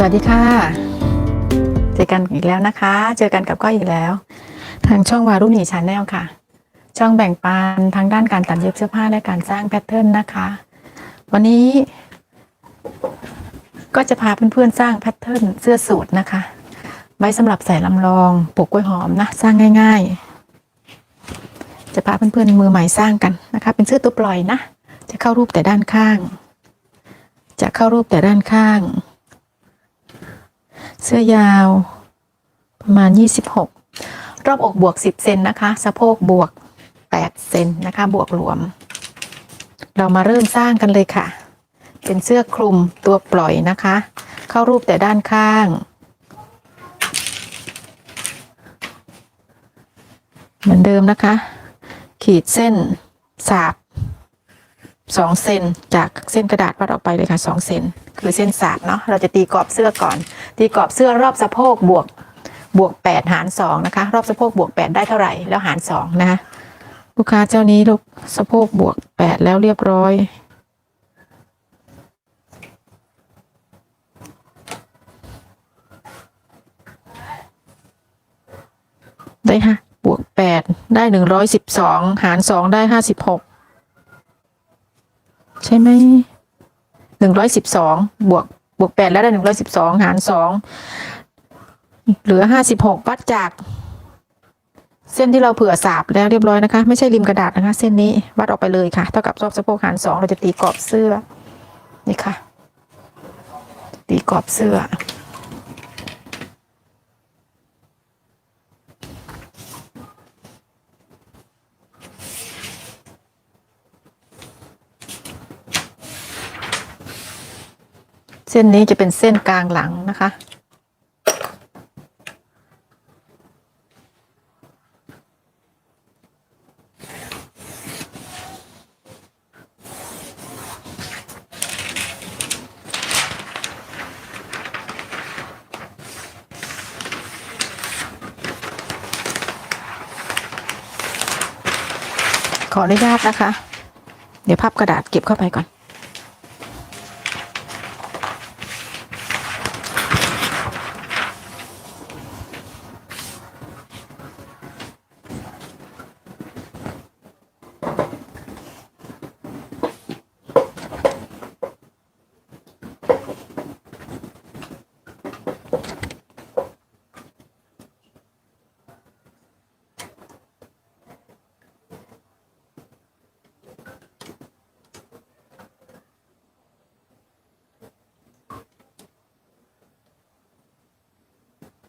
วัสดีค่ะเจอกันอีกแล้วนะคะเจอกันกับก้อยอีกแล้วทางช่องวารุณีชาแนลค่ะช่องแบ่งปันทางด้านการตัดเย็บเสื้อผ้าและการสร้างแพทเทิร์นนะคะวันนี้ก็จะพาเพื่อนๆสร้างแพทเทิร์นเสื้อสูทนะคะไว้สำหรับใส่ลำลองปลูกกล้วยหอมนะสร้างง่ายๆจะพาเพื่อนๆมือใหม่สร้างกันนะคะเป็นเสื้อตัวปล่อยนะจะเข้ารูปแต่ด้านข้างเสื้อยาวประมาณ26รอบอกบวก10 เซนนะคะสะโพกบวก8 เซนนะคะบวกรวมเรามาเริ่มสร้างกันเลยค่ะเป็นเสื้อคลุมตัวปล่อยนะคะเข้ารูปแต่ด้านข้างเหมือนเดิมนะคะขีดเส้นสาบ2 เซนจากเส้นกระดาษวัดออกไปเลยค่ะ2 เซนคือเส้นสาบเนาะเราจะตีกรอบเสื้อก่อนตีกรอบเสื้อรอบสะโพกบวก8หาร2นะคะรอบสะโพกบวก8ได้เท่าไหร่แล้วหาร2นะคะลูกค้าเจ้านี้ลูกสะโพกบวก8แล้วเรียบร้อยได้ค่ะบวก8ได้112หาร2ได้56ใช่ไหม112บวก8แล้วได้112หาร2เหลือ56วัดจากเส้นที่เราเผื่อสาบแล้วเรียบร้อยนะคะไม่ใช่ริมกระดาษนะคะเส้นนี้วัดออกไปเลยค่ะเท่ากับรอบสะโพกหาร2เราจะตีกรอบเสื้อนี่ค่ะตีกรอบเสื้อเส้นนี้จะเป็นเส้นกลางหลังนะคะขออนุญาตนะคะเดี๋ยวพับกระดาษเก็บเข้าไปก่อน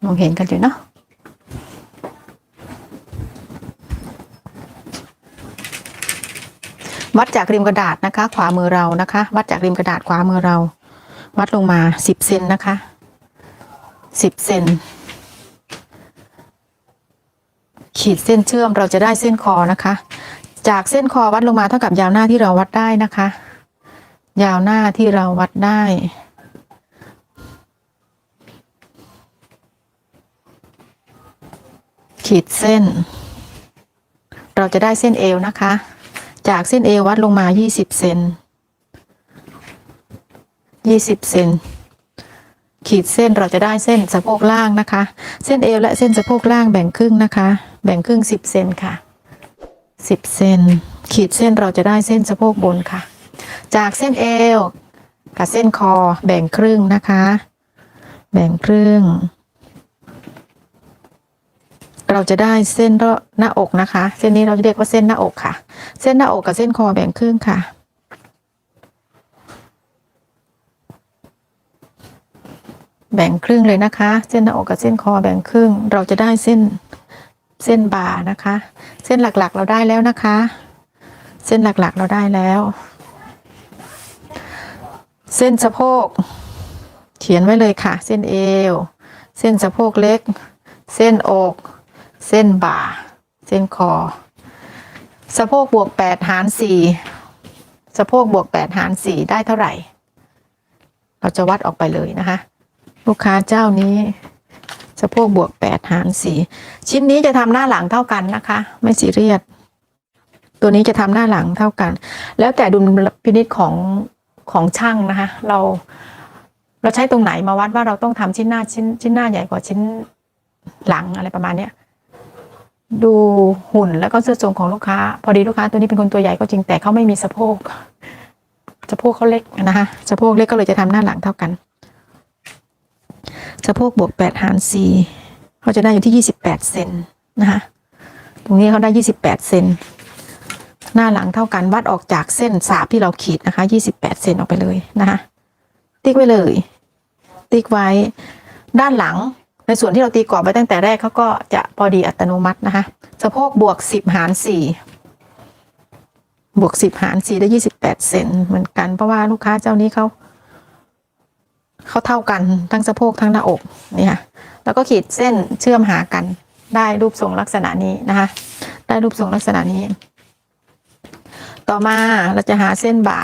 มองเห็นกันอยู่เนาะวัดจากริมกระดาษนะคะขวามือเรานะคะวัดจากริมกระดาษขวามือเราวัดลงมา10 เซนนะคะ10 เซนขีดเส้นเชื่อมเราจะได้เส้นคอนะคะจากเส้นคอวัดลงมาเท่ากับยาวหน้าที่เราวัดได้นะคะยาวหน้าที่เราวัดได้ขีดเส้นเราจะได้เส้นเอวนะคะจากเส้นเอววัดลงมา20 เซนขีดเส้นเราจะได้เส้นสะโพกล่างนะคะเส้นเอวและเส้นสะโพกล่างแบ่งครึ่งนะคะแบ่งครึ่ง10 เซนค่ะ10 เซนขีดเส้นเราจะได้เส้นสะโพกบนค่ะจากเส้นเอวกับเส้นคอแบ่งครึ่งนะคะแบ่งครึ่งเราจะได้เส้นหน้าอกนะคะเส้นนี้เราจะเรียกว่าเส้นหน้าอกค่ะเส้นหน้าอกกับเส้นคอแบ่งครึ่งค่ะแบ่งครึ่งเลยนะคะเส้นหน้าอกกับเส้นคอแบ่งครึ่งเราจะได้เส้นบ่านะคะเส้นหลักๆเราได้แล้วนะคะเส้นหลักๆเราได้แล้วเส้นสะโพกเขียนไว้เลยค่ะเส้นเอวเส้นสะโพกเล็กเส้นอกเส้นบ่าเส้นคอสะโพกบวก8หาร4สะโพกบวก8หาร4ได้เท่าไหร่เราจะวัดออกไปเลยนะคะลูกค้าเจ้านี้สะโพกบวก8หาร4ชิ้นนี้จะทำหน้าหลังเท่ากันนะคะไม่ซีเรียสตัวนี้จะทำหน้าหลังเท่ากันแล้วแต่ดุลพินิจของช่างนะคะเรา เราใช้ตรงไหนมาวัดว่าเราต้องทำชิ้นหน้าใหญ่กว่าชิ้นหลังอะไรประมาณเนี้ยดูหุ่นแล้วก็เสื้อทรงของลูกค้าพอดีลูกค้าตัวนี้เป็นคนตัวใหญ่ก็จริงแต่เขาไม่มีสะโพกเขาเล็กนะคะสะโพกเล็กก็เลยจะทำหน้าหลังเท่ากันสะโพกบวก8หาร4เขาจะได้อยู่ที่28เซนนะคะตรงนี้เขาได้28เซนหน้าหลังเท่ากันวัดออกจากเส้นสาบที่เราขีดนะคะ28เซนออกไปเลยนะคะติ๊กไว้เลยติ๊กไว้ด้านหลังในส่วนที่เราตีกรอบไว้ตั้งแต่แรกเขาก็จะพอดีอัตโนมัตินะคะสะโพกบวก10หาร4บวก10หาร4ได้28เซนเหมือนกันเพราะว่าลูกค้าเจ้านี้เขาเท่ากันทั้งสะโพกทั้งหน้าอกนี่ค่ะแล้วก็ขีดเส้นเชื่อมหากันได้รูปทรงลักษณะนี้นะคะได้รูปทรงลักษณะนี้ต่อมาเราจะหาเส้นบ่า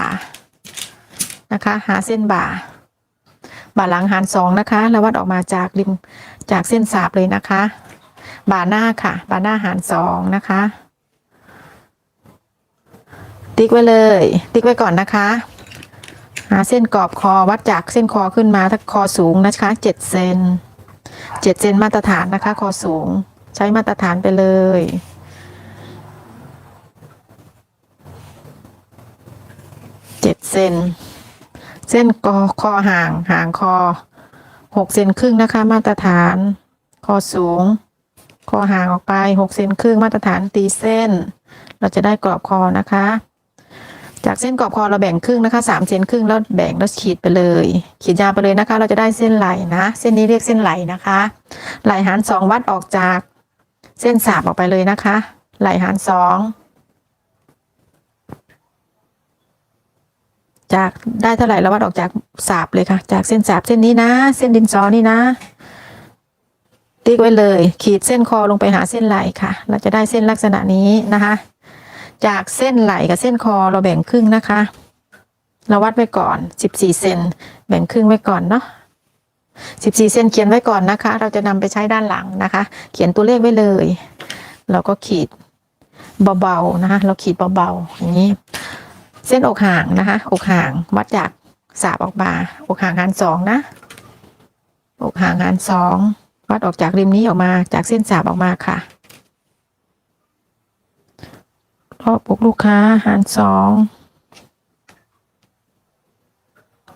นะคะหาเส้นบ่าหลังหาร2นะคะแล้ววัดออกมาจากริมจากเส้นสาบเลยนะคะบ่าหน้าค่ะบ่าหน้าหาร2นะคะติ๊กไว้เลยติ๊กไว้ก่อนนะคะหาเส้นกรอบคอวัดจากเส้นคอขึ้นมาถ้าคอสูงนะคะ7เซนมาตรฐานนะคะคอสูงใช้มาตรฐานไปเลย7เซนเส้นคอห่างคอ6เซนครึ่งนะคะมาตรฐานคอสูงคอห่างออกไป6เซนครึ่งมาตรฐานตีเส้นเราจะได้กรอบคอนะคะจากเส้นกรอบคอเราแบ่งครึ่งนะคะ3เซนครึ่งแล้วแบ่งแล้วขีดไปเลยขีดยาวไปเลยนะคะเราจะได้เส้นไหล่นะเส้นนี้เรียกเส้นไหล่นะคะไหล่หาร2วัดออกจากเส้นสาบออกไปเลยนะคะไหล่หาร2จากได้เท่าไหร่เราวัดออกจากสาบเลยค่ะจากเส้นสาบเส้นนี้นะเส้นดินสอนี่นะติ๊กไว้เลยขีดเส้นคอลงไปหาเส้นไหล่ค่ะเราจะได้เส้นลักษณะนี้นะคะจากเส้นไหล่กับเส้นคอเราแบ่งครึ่งนะคะเราวัดไว้ก่อน14เซนแบ่งครึ่งไว้ก่อนเนาะ14เซนเขียนไว้ก่อนนะคะเราจะนำไปใช้ด้านหลังนะคะเขียนตัวเลขไว้เลยเราก็ขีดเบาๆนะคะเราขีดเบาๆอย่างนี้เส้นอกห่างนะคะอกห่างวัดจากสาบออกมาอกห่างหาร2นะอกห่างหาร2วัดออกจากริมนี้ออกมาจากเส้นสาบออกมาค่ะรอบอกลูกค้าหาร2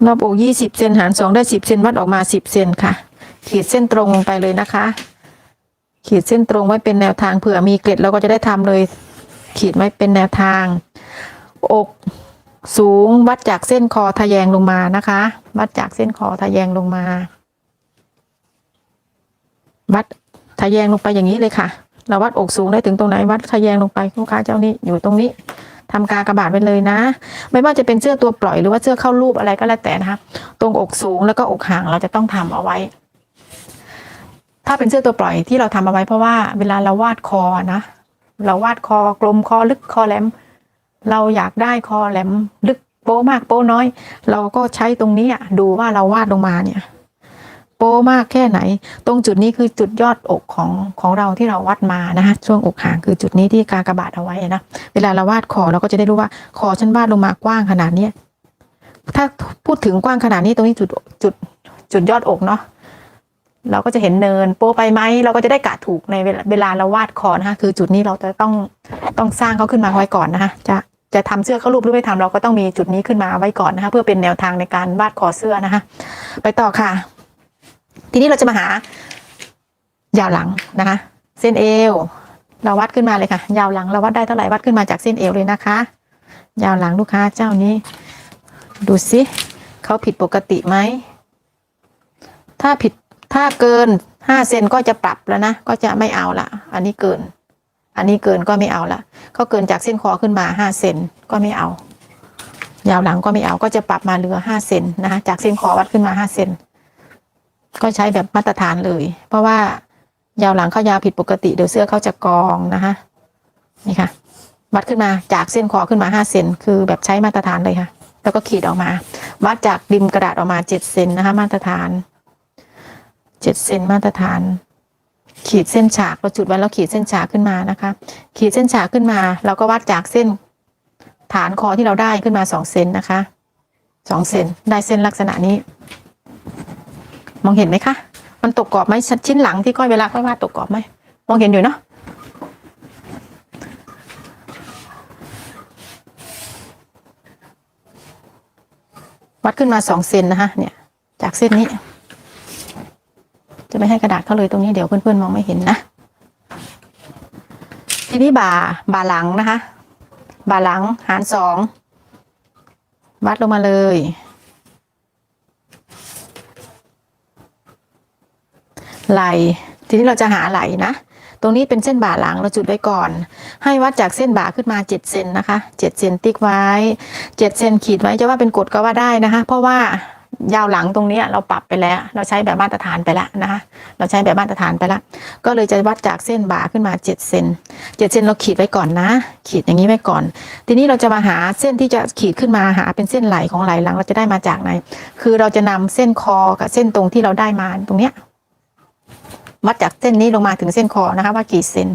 รอบอก20เซนหาร2ได้10เซนวัดออกมา10เซนค่ะขีดเส้นตรงไปเลยนะคะขีดเส้นตรงไว้เป็นแนวทางเผื่อมีเกล็ดเราก็จะได้ทำเลยขีดไว้เป็นแนวทางอกสูงวัดจากเส้นคอทะแยงลงมานะคะวัดจากเส้นคอทะแยงลงมาวัดทะแยงลงไปอย่างนี้เลยค่ะเราวัดอกสูงได้ถึงตรงไหนวัดทะแยงลงไปลูกค้าเจ้านี้อยู่ตรงนี้ทำกากบาทไปเลยนะไม่ว่าจะเป็นเสื้อตัวปล่อยหรือว่าเสื้อเข้ารูปอะไรก็แล้วแต่นะคะตรงอกสูงแล้วก็อกห่างเราจะต้องทำเอาไว้ถ้าเป็นเสื้อตัวปล่อยที่เราทำเอาไว้เพราะว่าเวลาเราวาดคอนะเราวาดคอกลมคอลึกคอแหลมเราอยากได้คอแหลมลึกโป้มากโป้น้อยเราก็ใช้ตรงนี้ดูว่าเราวาดลงมาเนี่ยโป้มากแค่ไหนตรงจุดนี้คือจุดยอดอกของเราที่เราวัดมานะคะช่วงอกห่างคือจุดนี้ที่กากบาทเอาไว้นะเวลาเราวาดคอเราก็จะได้รู้ว่าคอฉันวาดลงมากว้างขนาดนี้ถ้าพูดถึงกว้างขนาดนี้ตรงนี้จุดยอดอกเนาะเราก็จะเห็นเนินโป้ไปไหมเราก็จะได้กะถูกในเวลาเราวาดคอนะคะคือจุดนี้เราจะต้องสร้างเขาขึ้นมาไว้ก่อนนะคะจะทำเสื้อเข้ารูปหรือไม่ทำเราก็ต้องมีจุดนี้ขึ้นมาไว้ก่อนนะคะเพื่อเป็นแนวทางในการวาดคอเสื้อนะคะไปต่อค่ะทีนี้เราจะมาหายาวหลังนะคะเส้นเอวเราวัดขึ้นมาเลยค่ะยาวหลังเราวัดได้เท่าไหร่วัดขึ้นมาจากเส้นเอวเลยนะคะยาวหลังลูกค้าเจ้านี้ดูสิเขาผิดปกติไหมถ้าเกิน5เซนก็จะปรับแล้วนะก็จะไม่เอาละอันนี้เกินก็ไม่เอาละเขาเกินจากเส้นคอขึ้นมา5เซนก็ไม่เอายาวหลังก็ไม่เอาก็จะปรับมาเหลือ5เซนนะคะจากเส้นคอวัดขึ้นมา5เซนก็ใช้แบบมาตรฐานเลยเพราะว่ายาวหลังเขายาวผิดปกติเดี๋ยวเสื้อเขาจะกองนะคะนี่ค่ะวัดขึ้นมาจากเส้นคอขึ้นมา5เซนคือแบบใช้มาตรฐานเลยค่ะแล้วก็ขีดออกมาวัดจากริมกระดาษออกมา7เซนนะคะมาตรฐาน7เซนมาตรฐานขีดเส้นฉากเราจุดไว้แล้วขีดเส้นฉากขึ้นมานะคะขีดเส้นฉากขึ้นมาเราก็วัดจากเส้นฐานคอที่เราได้ขึ้นมา2เซนนะคะ2เซนได้เส้นลักษณะนี้ มองเห็นไหมคะมันตกกรอบไหมชิ้นหลังที่ก้อยเวลาก้อยวาดตกกรอบไหมมองเห็นอยู่เนาะวัดขึ้นมา2 เซนนะคะเนี่ยจากเส้นนี้จะไม่ให้กระดาษเขาเลยตรงนี้เดี๋ยวเพื่อนๆมองไม่เห็นนะทีนี้บ่าหลังนะคะบ่าหลังหาร2วัดลงมาเลยไหล่ทีนี้เราจะหาไหล่นะตรงนี้เป็นเส้นบ่าหลังเราจุดไว้ก่อนให้วัดจากเส้นบ่าขึ้นมา7 เซนนะคะ7 เซนติ๊กไว้7 เซนขีดไว้จะว่าเป็นกฎก็ว่าได้นะคะเพราะว่ายาวหลังตรงนี้เราปรับไปแล้วเราใช้แบบมาตรฐานไปแล้วนะคะเราใช้แบบมาตรฐานไปแล้วก็เลยจะวัดจากเส้นบ่าขึ้นมา7 เซน7 เซนเราขีดไว้ก่อนนะขีดอย่างนี้ไว้ก่อนทีนี้เราจะมาหาเส้นที่จะขีดขึ้นมาหาเป็นเส้นไหลของไหลหลังเราจะได้มาจากไหนคือเราจะนำเส้นคอกับเส้นตรงที่เราได้มาตรงเนี้ยวัดจากเส้นนี้ลงมาถึงเส้นคอนะคะว่ากี่เซน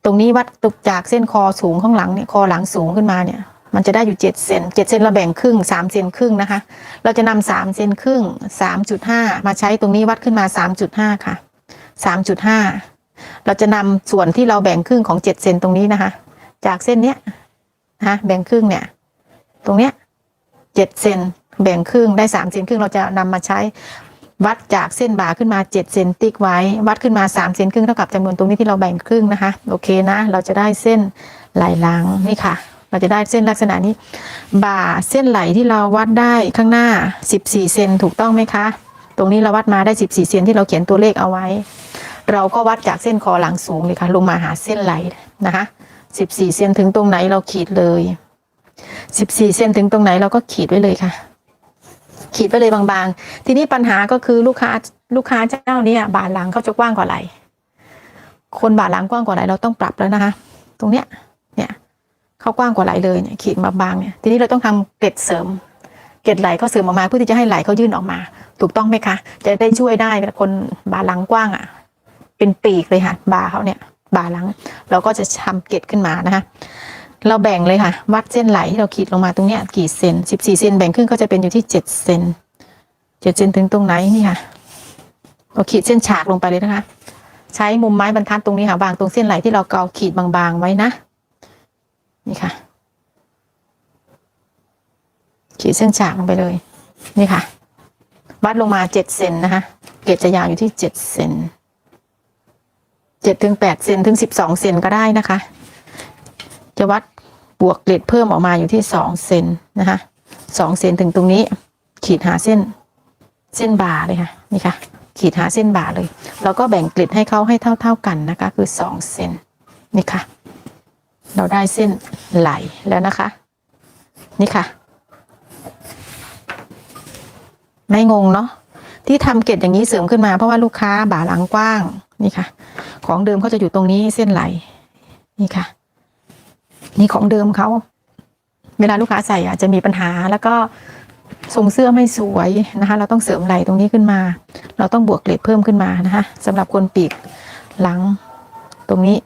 ตรงนี้วัดตุกจากเส้นคอสูงข้างหลังเนี่ยคอหลังสูงขึ้นมาเนี่ยมันจะได้อยู่7 เซน7 เซนเราแบ่งครึ่ง3 เซนครึ่งนะคะเราจะนำ3 เซนครึ่ง 3.5 มาใช้ตรงนี้วัดขึ้นมา 3.5 ค่ะ 3.5 เราจะนำส่วนที่เราแบ่งครึ่งของ7 เซนตรงนี้นะคะจากเส้นเนี้ยนะแบ่งครึ่งเนี่ยตรงเนี้ย7 เซนแบ่งครึ่งได้3 เซนครึ่งเราจะนำมาใช้วัดจากเส้นบ่าขึ้นมา7 เซนติ๊กไว้วัดขึ้นมา3 เซนครึ่งเท่ากับจำนวนตรงนี้ที่เราแบ่งครึ่งนะคะโอเคนะเราจะได้เส้นไหล่หลังนี่ค่ะเราจะได้เส้นลักษณะนี้บ่าเส้นไหลที่เราวัดได้ข้างหน้า14 เซนถูกต้องไหมคะตรงนี้เราวัดมาได้14 เซนที่เราเขียนตัวเลขเอาไว้เราก็วัดจากเส้นคอหลังสูงเลยค่ะลงมาหาเส้นไหลนะคะ14 เซนถึงตรงไหนเราขีดเลย14 เซนถึงตรงไหนเราก็ขีดไว้เลยค่ะขีดไปเลยบางๆทีนี้ปัญหาก็คือลูกค้าเจ้านี้บ่าหลังเขาจะกว้างกว่าไหล่คนบ่าหลังกว้างกว่าไหล่เราต้องปรับแล้วนะคะตรงเนี้ยเนี่ยเขากว้างกว่าไหล่เลยเนี่ยขีดบางๆเนี่ยทีนี้เราต้องทำเกล็ดเสริมเกล็ดไหล่เขาเสริมออกมาเพื่อที่จะให้ไหล่เขายื่นออกมาถูกต้องไหมคะจะได้ช่วยได้คนบ่าหลังกว้างเป็นปีกเลยค่ะบ่าเขาเนี่ยบ่าหลังเราก็จะทำเกล็ดขึ้นมานะคะเราแบ่งเลยค่ะวัดเส้นไหลที่เราขีดลงมาตรงเนี้ยกี่เซน14 เซนแบ่งครึ่งก็จะเป็นอยู่ที่7 เซน7 เซนถึงตรงไหนนี่ค่ะเราขีดเส้นฉากลงไปเลยนะคะใช้มุมไม้บรรทัดตรงนี้ค่ะวางตรงเส้นไหลที่เราเกาขีดบางๆไว้นะนี่ค่ะขีดเส้นฉากลงไปเลยนี่ค่ะวัดลงมา7 เซนนะคะเกล็ดจะยาวอยู่ที่7 เซน7 ถึง 8 เซนถึง12 เซนก็ได้นะคะจะวัดบวกเกล็ดเพิ่มออกมาอยู่ที่2 เซนนะคะ2 เซนถึงตรงนี้ขีดหาเส้นบ่าเลยค่ะนี่ค่ะขีดหาเส้นบ่าเลยเราก็แบ่งเกล็ดให้เขาให้เท่ากันนะคะคือ2 เซนนี่ค่ะเราได้เส้นไหลแล้วนะคะนี่ค่ะไม่งงเนาะที่ทำเกล็ดอย่างนี้เสริมขึ้นมาเพราะว่าลูกค้าบ่าหลังกว้างนี่ค่ะของเดิมเขาจะอยู่ตรงนี้เส้นไหลนี่ค่ะนี่ของเดิมเขาเวลาลูกค้าใส่จะมีปัญหาแล้วก็ทรงเสื้อไม่สวยนะคะเราต้องเสริมไหล่ตรงนี้ขึ้นมาเราต้องบวกเกล็ดเพิ่มขึ้นมานะคะสำหรับคนปีกหลังตรงนี้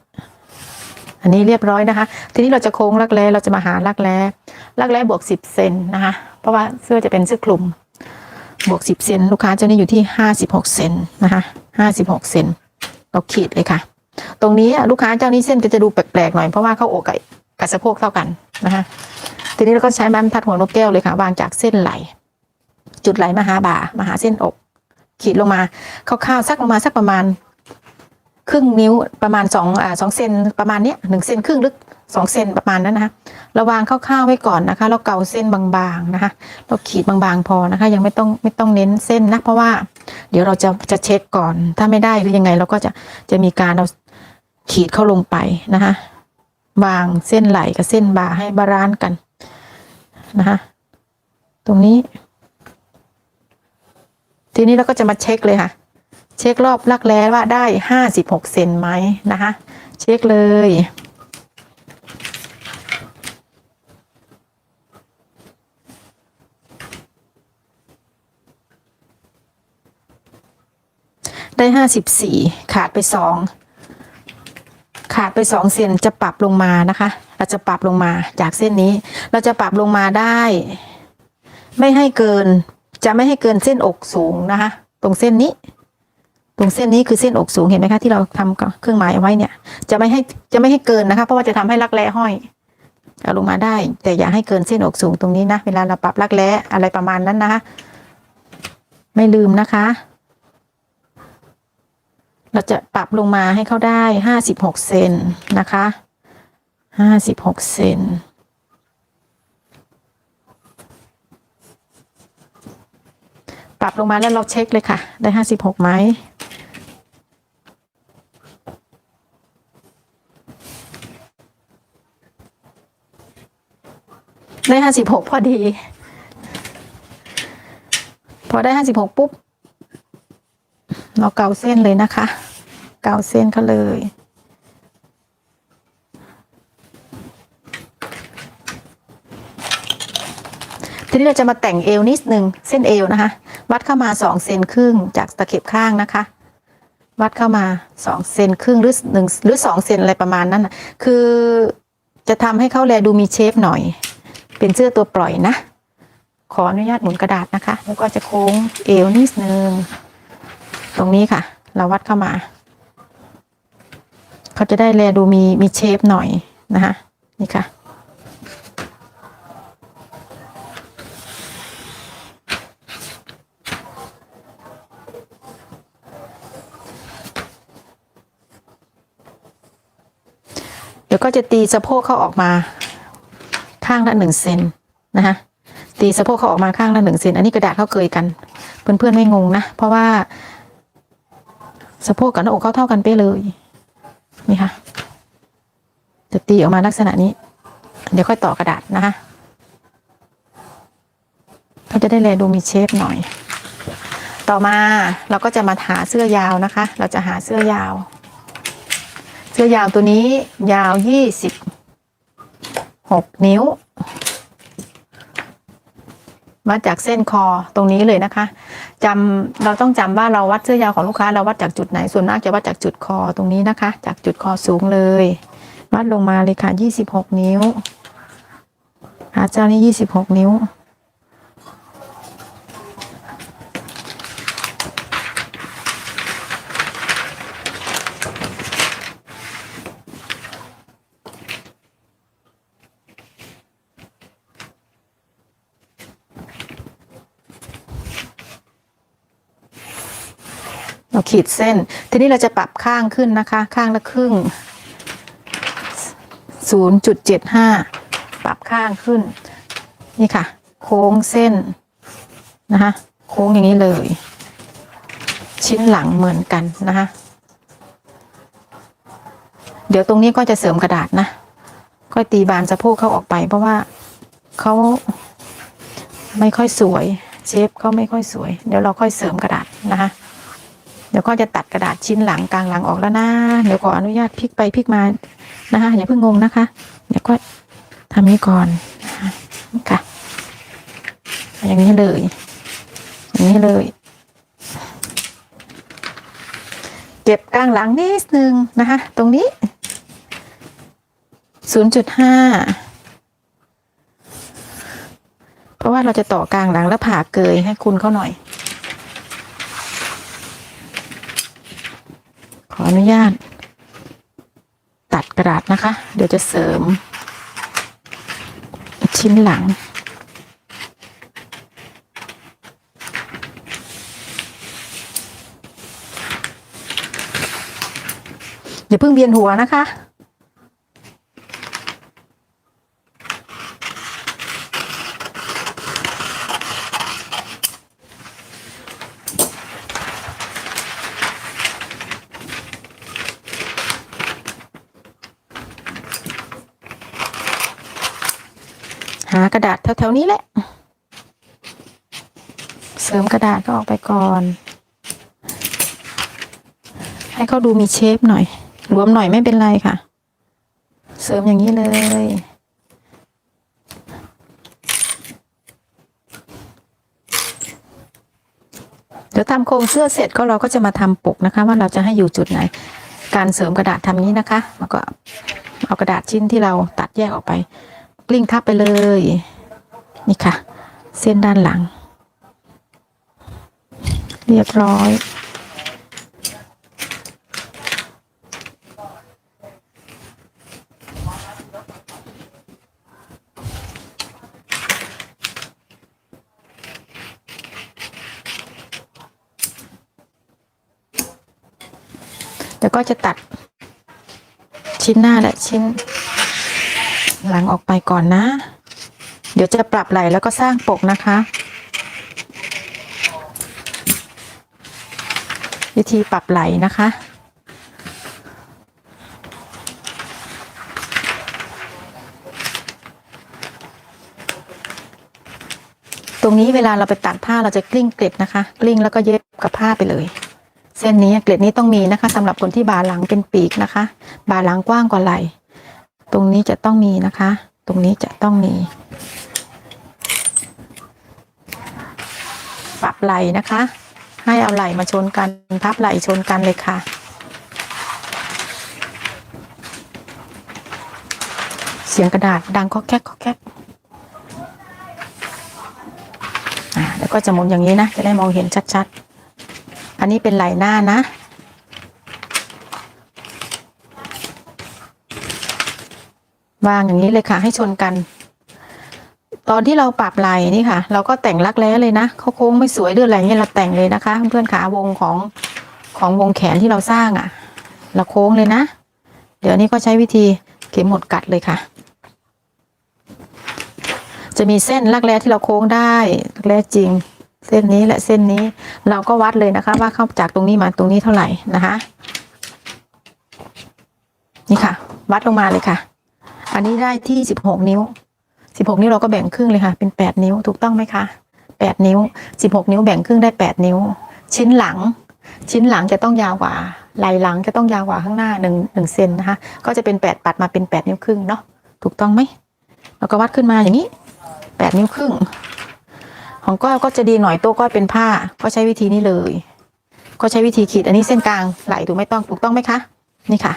อันนี้เรียบร้อยนะคะทีนี้เราจะโค้งรักแร้เราจะมาหารักแร้บวก10 เซนนะคะเพราะว่าเสื้อจะเป็นเสื้อคลุมบวก10 เซนลูกค้าเจ้านี้อยู่ที่56 เซนนะคะ56 เซนเราขีดเลยค่ะตรงนี้ลูกค้าเจ้านี้เส้นก็จะดูแปลกๆหน่อยเพราะว่าเขาอกกับสะโพกเท่ากันนะคะทีนี้เราก็ใช้ไม้บรรทัดหัวนกแก้วเลยค่ะวางจากเส้นไหลจุดไหลมาหาบ่ามาหาเส้นอกขีดลงมาคร่าวๆซักลงมาสักประมาณครึ่งนิ้วประมาณ2 เซนประมาณเนี้ย1 เซนครึ่งลึก2 เซนประมาณนั้นนะคะเราวางคร่าวๆไว้ก่อนนะคะเราเกาเส้นบางๆนะคะเราขีดบางๆพอนะคะยังไม่ต้องเน้นเส้นนะเพราะว่าเดี๋ยวเราจะเช็คก่อนถ้าไม่ได้หรือยังไงเราก็จะมีการเอาขีดเข้าลงไปนะคะวางเส้นไหลกับเส้นบ่าให้บาลานซ์กันนะคะตรงนี้ทีนี้เราก็จะมาเช็คเลยค่ะเช็ครอบรักแร้ว่าได้56 เซนไหมนะคะเช็คเลยได้54ขาดไป2 เซนจะปรับลงมานะคะเราจะปรับลงมาจากเส้นนี้เราจะปรับลงมาได้ไม่ให้เกินเส้นอกสูงนะคะ ตรงเส้นนี้ตรงเส้นนี้คือเส้นอกสูงเห็นไหมคะที่เราทำเครื่องหมายเอาไว้เนี่ยจะไม่ให้เกินนะคะเพราะว่าจะทำให้รักแร้ห้อยเอาลงมาได้แต่อย่าให้เกินเส้นอกสูงตรงนี้นะเวลาเราปรับรักแร้อะไรประมาณนั้นนะคะไม่ลืมนะคะเราจะปรับลงมาให้เขาได้56 เซนนะคะ56 เซนปรับลงมาแล้วเราเช็คเลยค่ะได้56ไหมได้56พอดีพอได้56ปุ๊บเราเกาเส้นเลยนะคะเกาเส้นเขาเลยทีนี้เราจะมาแต่งเอวนิดนึงเส้นเอวนะคะวัดเข้ามา2 เซนครึ่งจากตะเข็บข้างนะคะวัดเข้ามา2 เซนครึ่งหรือ2 เซนอะไรประมาณนั้นนะคือจะทำให้เขาแลดูมีเชฟหน่อยเป็นเสื้อตัวปล่อยนะขออนุญาตหมุนกระดาษนะคะแล้วก็จะโค้งเอวนิดนึงตรงนี้ค่ะเราวัดเข้ามาเขาจะได้แลดูมีเชฟหน่อยนะคะนี่ค่ะเดี๋ยวก็จะตีสะโพกเขาออกมาข้างละ1 เซนนะคะตีสะโพกเขาออกมาข้างละ1 เซนอันนี้กระดาษเขาเคยกันเพื่อนๆไม่งงนะเพราะว่าสะโพกกับหน้าอกเขาเท่ากันไปเลยนี่ค่ะจะตีออกมาลักษณะนี้เดี๋ยวค่อยต่อกระดาษนะคะเขาจะได้แลดูมีเชฟหน่อยต่อมาเราก็จะมาหาเสื้อยาวนะคะเราจะหาเสื้อยาวตัวนี้ยาว26 นิ้ววัดจากเส้นคอตรงนี้เลยนะคะเราต้องจำว่าเราวัดเสื้อยาวของลูกค้าเราวัดจากจุดไหนส่วนมากจะวัดจากจุดคอตรงนี้นะคะจากจุดคอสูงเลยวัดลงมาเลยค่ะ26 นิ้วขาเจ้านี่26 นิ้วเราขีดเส้นทีนี้เราจะปรับข้างขึ้นนะคะข้างละครึ่ง0.75 ปรับข้างขึ้นนี่ค่ะโค้งเส้นนะคะโค้งอย่างนี้เลยชิ้นหลังเหมือนกันนะคะเดี๋ยวตรงนี้ก็จะเสริมกระดาษนะก็ตีบานสะโพกเขาออกไปเพราะว่าเขาไม่ค่อยสวยเชฟเขาไม่ค่อยสวยเดี๋ยวเราค่อยเสริมกระดาษนะคะเดี๋ยวก็จะตัดกระดาษชิ้นหลังกลางหลังออกแล้วนะเดี๋ยวขออนุญาตพลิกไปพลิกมานะคะอย่าเพิ่งงงนะคะเดี๋ยวก็ทำนี้ก่อนค่ะอย่างนี้เลยอย่างนี้เลยเก็บกลางหลังนิดนึงนะคะตรงนี้ 0.5 เพราะว่าเราจะต่อกลางหลังแล้วผ่าเกยให้คุณเขาหน่อยขออนุญาตตัดกระดาษนะคะเดี๋ยวจะเสริมชิ้นหลังอย่าเพิ่งเวียนหัวนะคะหากระดาษแถวๆนี้แหละเสริมกระดาษก็ออกไปก่อนให้เขาดูมีเชฟหน่อยรวมหน่อยไม่เป็นไรค่ะเสริมอย่างนี้เลยเดี๋ยวทำโครงเสื้อเสร็จก็เราก็จะมาทำปกนะคะว่าเราจะให้อยู่จุดไหนการเสริมกระดาษทำนี้นะคะแล้วก็เอากระดาษชิ้นที่เราตัดแยกออกไปกลิ้งทับไปเลยนี่ค่ะเส้นด้านหลัง เรียบร้อยเดี๋ยวก็จะตัดชิ้นหน้าและชิ้นหลังออกไปก่อนนะ เดี๋ยวจะปรับไหล่แล้วก็สร้างปกนะคะ วิธีปรับไหล่นะคะ ตรงนี้เวลาเราไปตัดผ้าเราจะกลิ้งเกล็ดนะคะกลิ้งแล้วก็เย็บกับผ้าไปเลย เส้นนี้เกล็ดนี้ต้องมีนะคะสำหรับคนที่บ่าหลังเป็นปีกนะคะบ่าหลังกว้างกว่าไหล่ตรงนี้จะต้องมีนะคะตรงนี้จะต้องมีปรับไหล่นะคะให้เอาไหล่มาชนกันพับไหล่ชนกันเลยค่ะเสียงกระดาษดังก็แก๊กก็แก๊กแล้วก็จะหมุนอย่างนี้นะจะได้มองเห็นชัดๆอันนี้เป็นไหล่หน้านะวางอย่างนี้เลยค่ะให้ชนกันตอนที่เราปรับไหล่นี่ค่ะเราก็แต่งรักแร้เลยนะเขาโค้งไม่สวยหรืออะไรเงี้ยเราแต่งเลยนะคะเพื่อนๆขาวงของวงแขนที่เราสร้างอ่ะเราโค้งเลยนะเดี๋ยวนี้ก็ใช้วิธีเข็มหมดกัดเลยค่ะจะมีเส้นรักแร้ที่เราโค้งได้รักแร้จริงเส้นนี้และเส้นนี้เราก็วัดเลยนะคะว่าเข้าจากตรงนี้มาตรงนี้เท่าไหร่นะคะนี่ค่ะวัดลงมาเลยค่ะอันนี้ได้ที่16 นิ้ว16 นิ้วเราก็แบ่งครึ่งเลยค่ะเป็น8 นิ้วถูกต้องไหมคะ8 นิ้ว16 นิ้วแบ่งครึ่งได้8 นิ้วชิ้นหลังจะต้องยาวกว่าไหล่หลังจะต้องยาวกว่าข้างหน้า1 เซนนะคะก็จะเป็น8ปัดมาเป็น8 นิ้วครึ่งเนาะถูกต้องไหมเราก็วัดขึ้นมาอย่างนี้8 นิ้วครึ่งของก้อยก็จะดีหน่อยตัวก้อยเป็นผ้าก็ใช้วิธีนี้เลยก็ใช้วิธีขีดอันนี้เส้นกลางไหล่ถูกต้องไหมคะนี่ค่ะ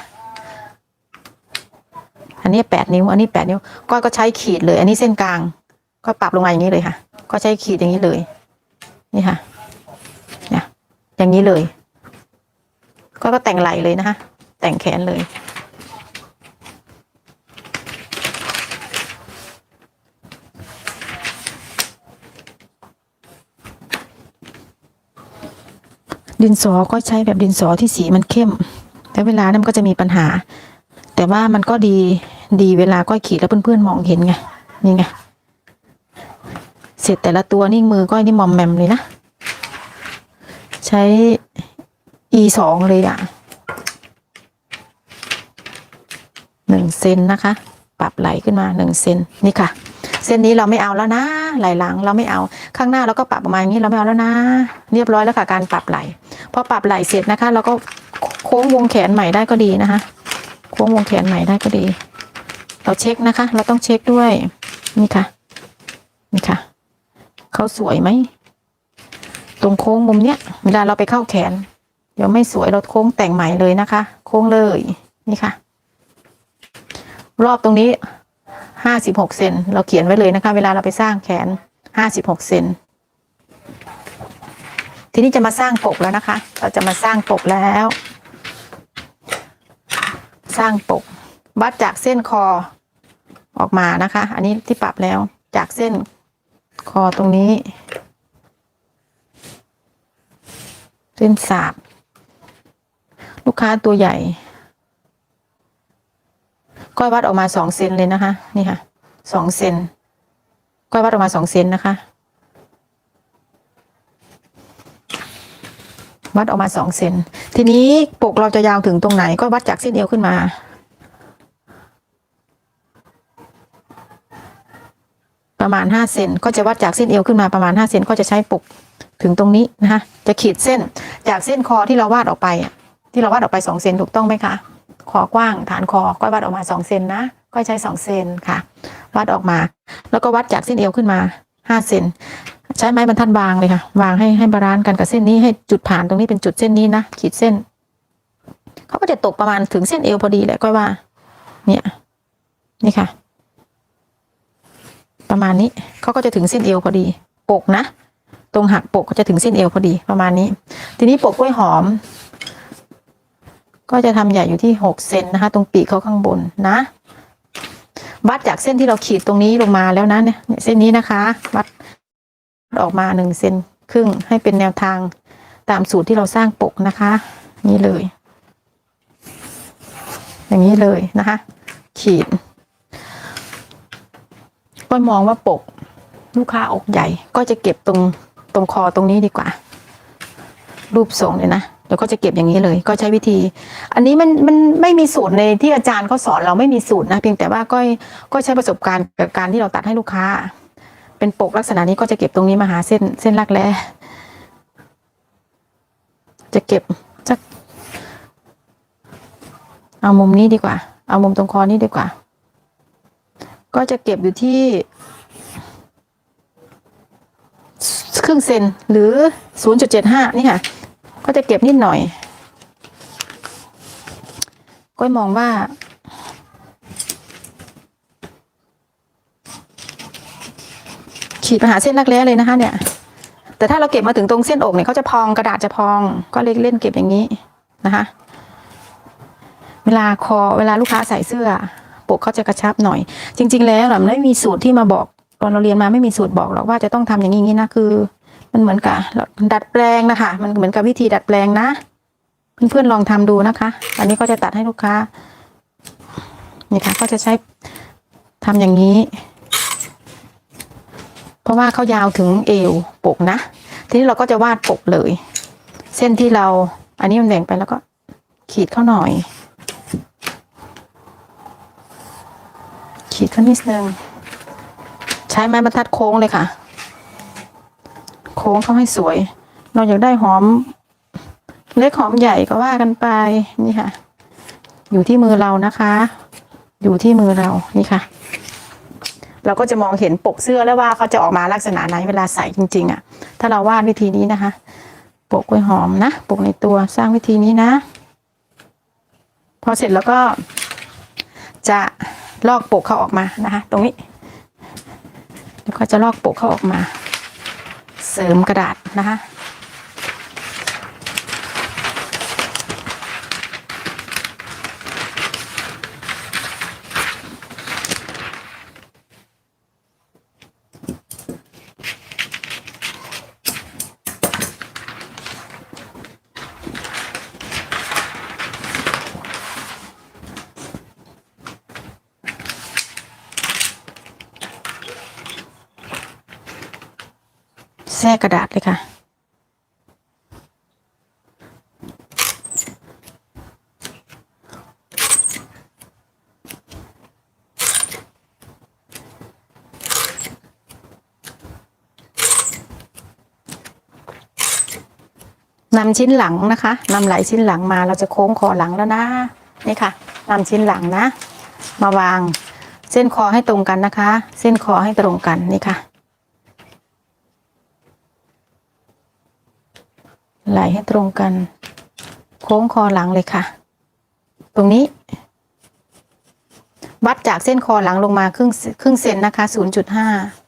อันนี้8 นิ้วอันนี้8 นิ้วก็ใช้ขีดเลยอันนี้เส้นกลางก็ปรับลงมาอย่างนี้เลยค่ะก็ใช้ขีดอย่างนี้เลยนี่ค่ะเนี่ยอย่างนี้เลยก็แต่งไหล่เลยนะคะแต่งแขนเลยดินสอก็ใช้แบบดินสอที่สีมันเข้มแต่เวลานั้นก็จะมีปัญหาแต่ว่ามันก็ดีเวลาก้อยขีดแล้วเพื่อนๆมองเห็นไงนี่ไงเสร็จแต่ละตัวนี่มือก้อยนี่มอมแมมเลยนะใช้ E2 เลยอ่ะ1 เซนนะคะปรับไหล่ขึ้นมา1 เซนนี่ค่ะเส้นนี้เราไม่เอาแล้วนะไหล่หลังเราไม่เอาข้างหน้าเราก็ปรับประมาณนี้เราไม่เอาแล้วนะเรียบร้อยแล้วค่ะการปรับไหล่พอปรับไหล่เสร็จนะคะเราก็โค้งวงแขนใหม่ได้ก็ดีนะคะโค้งวงแขนใหม่ได้ก็ดีเราเช็คนะคะเราต้องเช็คด้วยนี่ค่ะนี่ค่ะเขาสวยไหมตรงโค้งมุมเนี้ยเวลาเราไปเข้าแขนเดี๋ยวไม่สวยเราโค้งแต่งใหม่เลยนะคะโค้งเลยนี่ค่ะรอบตรงนี้56 เซนเราเขียนไว้เลยนะคะเวลาเราไปสร้างแขน56 เซนทีนี้จะมาสร้างปกแล้วนะคะเราจะมาสร้างปกแล้วสร้างปกวัดจากเส้นคอออกมานะคะอันนี้ที่ปรับแล้วจากเส้นคอตรงนี้เส้นสาบลูกค้าตัวใหญ่ก้อยวัดออกมา2 เซนเลยนะคะนี่ค่ะ2 เซนก้อยวัดออกมา2 เซนนะคะวัดออกมา2 เซนทีนี้ปกเราจะยาวถึงตรงไหนก็วัดจากเส้นเอวขึ้นมาประมาณ5 เซนก็จะวัดจากเส้นเอวขึ้นมาประมาณ5 เซนก็จะใช้ปกถึงตรงนี้นะคะจะขีดเส้นจากเส้นคอที่เราวาดออกไปที่เราวาดออกไป2 เซนถูกต้องไหมคะคอกว้างฐานคอก็วัดออกมา2 เซนนะก็ใช้2 เซนค่ะวัดออกมาแล้วก็วัดจากเส้นเอวขึ้นมา5 เซนใช้ไม้บรรทัดวางเลยค่ะวางให้บาลานซ์กันกับเส้นนี้ให้จุดผ่านตรงนี้เป็นจุดเส้นนี้นะขีดเส้นเขาก็จะตกประมาณถึงเส้นเอวพอดีแหละก็ว่าเนี่ยนี่ค่ะประมาณนี้เขาก็จะถึงเส้นเอวพอดีปกนะ ตรงหักปกก็จะถึงเส้นเอวพอดีประมาณนี้ทีนี้ปกกล้วยหอมก็จะทำใหญ่อยู่ที่6 เซนนะคะตรงปีกเขาข้างบนนะวัดจากเส้นที่เราขีดตรงนี้ลงมาแล้วนะเนี่ยเส้นนี้นะคะวัดออกมา1 เซนครึ่งให้เป็นแนวทางตามสูตรที่เราสร้างปกนะคะนี่เลยอย่างนี้เลยนะคะขีดก็มองว่าปกลูกค้าอกใหญ่ก็จะเก็บตรงคอตรงนี้ดีกว่ารูปทรงเลยนะเดี๋ยวก็จะเก็บอย่างนี้เลยก็ใช้วิธีอันนี้มันไม่มีสูตรในที่อาจารย์เขาสอนเราไม่มีสูตรนะเพียงแต่ว่าก็ใช้ประสบการณ์กับการที่เราตัดให้ลูกค้าเป็นปกลักษณะนี้ก็จะเก็บตรงนี้มาหาเส้นรักแร้จะเก็บสักเอามุมนี้ดีกว่าเอามุมตรงคอนี้ดีกว่าก็จะเก็บอยู่ที่ครึ่งเซนหรือ 0.75 นี่ค่ะก็จะเก็บนิดหน่อยก็มองว่าขีดมาหาเส้นรักแร้เลยนะคะเนี่ยแต่ถ้าเราเก็บมาถึงตรงเส้นอกเนี่ยเขาจะพองกระดาษจะพองก็เล่นเก็บอย่างนี้นะคะเวลาลูกค้าใส่เสื้อปกเขาจะกระชับหน่อยจริงๆแล้วเราไม่มีสูตรที่มาบอกตอนเราเรียนมาไม่มีสูตรบอกหรอกว่าจะต้องทำอย่างนี้นะคือมันเหมือนกับดัดแปลงนะคะมันเหมือนกับวิธีดัดแปลงนะเพื่อนๆลองทำดูนะคะอันนี้ก็จะตัดให้ลูกค้านี่ค่ะก็จะใช้ทำอย่างนี้เพราะว่าเขายาวถึงเอวปกนะทีนี้เราก็จะวาดปกเลยเส้นที่เราอันนี้มันแบ่งไปแล้วก็ขีดเข้าหน่อยขีดเข้านิดนึงใช้ไม้บรรทัดโค้งเลยค่ะโค้งเข้าให้สวยเราอยากได้หอมเล็กหอมใหญ่ก็ว่ากันไปนี่ค่ะอยู่ที่มือเรานะคะอยู่ที่มือเรานี่ค่ะเราก็จะมองเห็นปกเสื้อแล้วว่าเขาจะออกมาลักษณะไหนเวลาใส่จริงๆอ่ะถ้าเราวาดวิธีนี้นะคะปกกล้วยหอมนะปกในตัวสร้างวิธีนี้นะพอเสร็จแล้วก็จะลอกปกเขาออกมานะคะตรงนี้แล้วก็จะลอกปกเขาออกมาเสริมกระดาษนะคะแทรกกระดาษเลยค่ะนำชิ้นหลังนะคะนำไหลชิ้นหลังมาเราจะโค้งคอหลังแล้วนะนี่ค่ะนำชิ้นหลังนะมาวางเส้นคอให้ตรงกันนะคะเส้นคอให้ตรงกันนี่ค่ะไหลให้ตรงกันโค้งคอหลังเลยค่ะตรงนี้วัดจากเส้นคอหลังลงมาครึ่งเซนนะคะ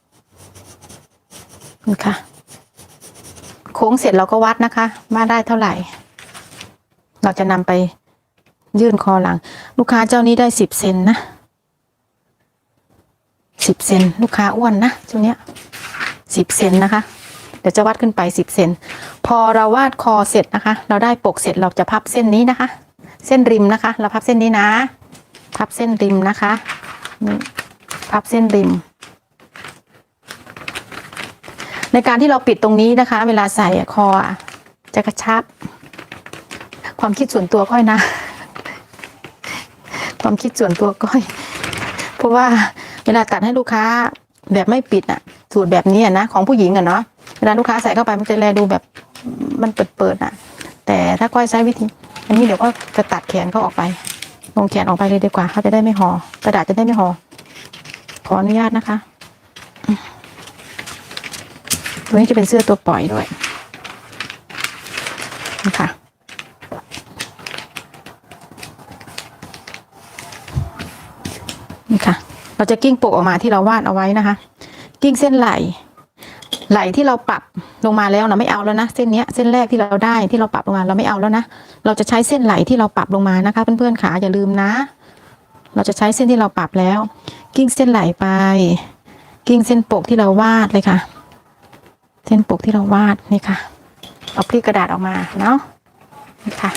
0.5 นี่ค่ะโค้งเสร็จเราก็วัดนะคะว่าได้เท่าไหร่เราจะนำไปยื่นคอหลังลูกค้าเจ้านี้ได้10 เซนนะ10 เซนลูกค้าอ้วนนะเจ้าเนี้ย10 เซนนะคะเดี๋ยวจะวัดขึ้นไป10 เซนพอเราวาดคอเสร็จนะคะเราได้ปกเสร็จเราจะพับเส้นนี้นะคะเส้นริมนะคะเราพับเส้นนี้นะพับเส้นริมนะคะนี่พับเส้นริมในการที่เราปิดตรงนี้นะคะเวลาใส่คอจะกระชับความคิดส่วนตัวก้อยนะความคิดส่วนตัวก้อยเพราะว่าเวลาตัดให้ลูกค้าแบบไม่ปิดอ่ะสูตรแบบนี้นะของผู้หญิงอ่ะเนาะเวลาลูกค้าใส่เข้าไปมันจะแลดูแบบมันเปิดอ่ะแต่ถ้าก้อยใช้วิธีอันนี้เดี๋ยวก็จะตัดแขนเขาออกไปลงแขนออกไปเลยดีกว่าเขาจะได้ไม่ห่อกระดาษจะได้ไม่ห่อขออนุญาตนะคะตัวนี้จะเป็นเสื้อตัวปล่อยด้วยนะคะนี่ค่ะเราจะกิ้งปกออกมาที่เราวาดเอาไว้นะคะกิ้งเส้นไหล่ ไหล่ที่เราปรับลงมาแล้วนะไม่เอาแล้วนะเส้นเนี้ยเส้นแรกที่เราได้ที่เราปรับลงมาเราไม่เอาแล้วนะเราจะใช้เส้นไหล่ที่เราปรับลงมานะคะเพื่อนๆขาอย่าลืมนะเราจะใช้เส้นที่เราปรับแล้วกิ้งเส้นไหล่ไปกิ้งเส้นปกที่เราวาดเลยค่ะเส้นปกที่เราวาดนี่ค่ะเอาพลิกกระดาษออกมาเนาะนี่ค่ะ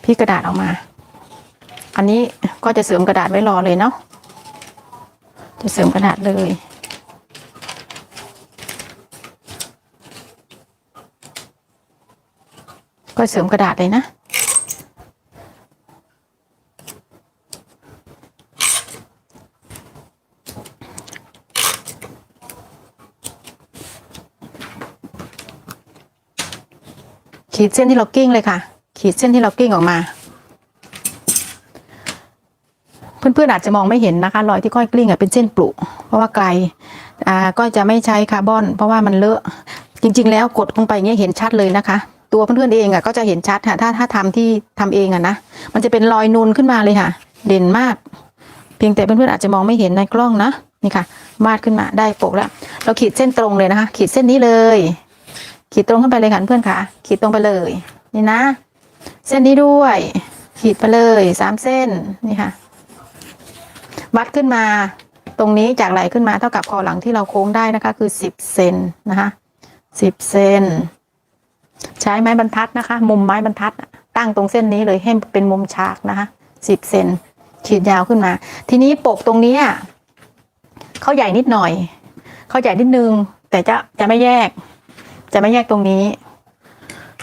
พลิกกระดาษออกมาอันนี้ก็จะเสริมกระดาษไว้รอเลยเนาะจะเสริมกระดาษเลยก็เสริมกระดาษเลยนะขีดเส้นที่เรากิ้งเลยค่ะขีดเส้นที่เรากิ้งออกมาเพื่อนๆอาจจะมองไม่เห็นนะคะรอยที่ก้อยกลิ้งเป็นเส้นปลุเพราะว่าไกลก็จะไม่ใช้คาร์บอนเพราะว่ามันเลอะจริงๆแล้วกดลงไปเงี้ยเห็นชัดเลยนะคะตัวเพื่อนๆเองก็จะเห็นชัดค่ะถ้าทำที่ทำเองนะมันจะเป็นรอยนูนขึ้นมาเลยค่ะเด่นมากเพียงแต่เพื่อนๆอาจจะมองไม่เห็นในกล้องนะนี่ค่ะวาดขึ้นมาได้ปกแล้วเราขีดเส้นตรงเลยนะคะขีดเส้นนี้เลยขีดตรงขึ้นไปเลยค่ะเพื่อนค่ะขีดตรงไปเลยนี่นะเส้นนี้ด้วยขีดไปเลย3 เส้นนี่ค่ะวัดขึ้นมาตรงนี้จากไหล่ขึ้นมาเท่ากับคอหลังที่เราโค้งได้นะคะคือ10 เซนนะคะ10 เซนใช้ไม้บรรทัดนะคะมุมไม้บรรทัดตั้งตรงเส้นนี้เลยให้เป็นมุมฉากนะคะ10 เซนขีดยาวขึ้นมาทีนี้ปกตรงนี้เขาใหญ่นิดหน่อยเขาใหญ่นิดนึงแต่จะไม่แยกตรงนี้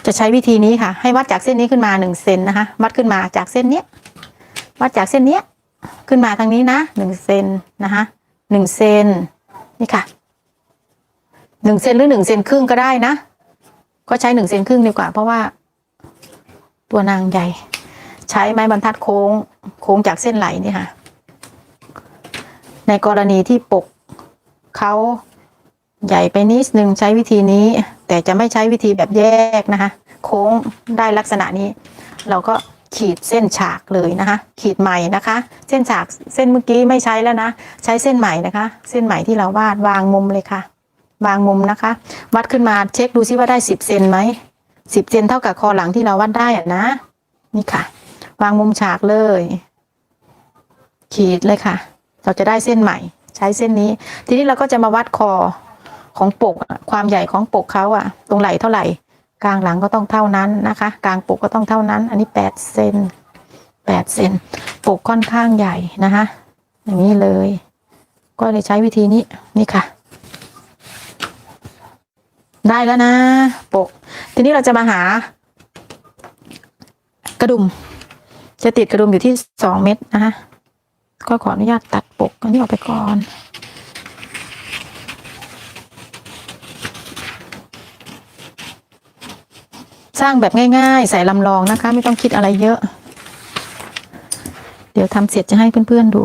จะใช้วิธีนี้ค่ะให้วัดจากเส้นนี้ขึ้นมา1 เซนนะคะวัดขึ้นมาจากเส้นนี้วัดจากเส้นนี้ขึ้นมาทางนี้นะ1 เซนนะคะ1 เซนนี่ค่ะ1 เซนหรือ1 เซนครึ่งก็ได้นะก็ใช้1 เซนครึ่งดีกว่าเพราะว่าตัวนางใหญ่ใช้ไม้บรรทัดโค้งจากเส้นไหลนี่ค่ะในกรณีที่ปกเขาใหญ่ไปนิดนึงใช้วิธีนี้แต่จะไม่ใช้วิธีแบบแยกนะคะโค้งได้ลักษณะนี้เราก็ขีดเส้นฉากเลยนะคะขีดใหม่นะคะเส้นฉากเส้นเมื่อกี้ไม่ใช้แล้วนะใช้เส้นใหม่นะคะเส้นใหม่ที่เราวาดวางมุมเลยค่ะวางมุมนะคะวัดขึ้นมาเช็คดูซิว่าได้10 เซนไหม10 เซนเท่ากับคอหลังที่เราวัดได้นะนี่ค่ะวางมุมฉากเลยขีดเลยค่ะเราจะได้เส้นใหม่ใช้เส้นนี้ทีนี้เราก็จะมาวัดคอของปกความใหญ่ของปกเขาตรงไหล่เท่าไหร่กลางหลังก็ต้องเท่านั้นนะคะกลางปกก็ต้องเท่านั้นอันนี้8 เซน8 เซนปกค่อนข้างใหญ่นะคะอย่างนี้เลยก็เลยใช้วิธีนี้นี่ค่ะได้แล้วนะปกทีนี้เราจะมาหากระดุมจะติดกระดุมอยู่ที่2 เม็ดนะคะก็ขออนุญาตตัดปกอันนี้ออกไปก่อนสร้างแบบง่ายๆใส่ลำลองนะคะไม่ต้องคิดอะไรเยอะเดี๋ยวทำเสร็จจะให้เพื่อนๆดู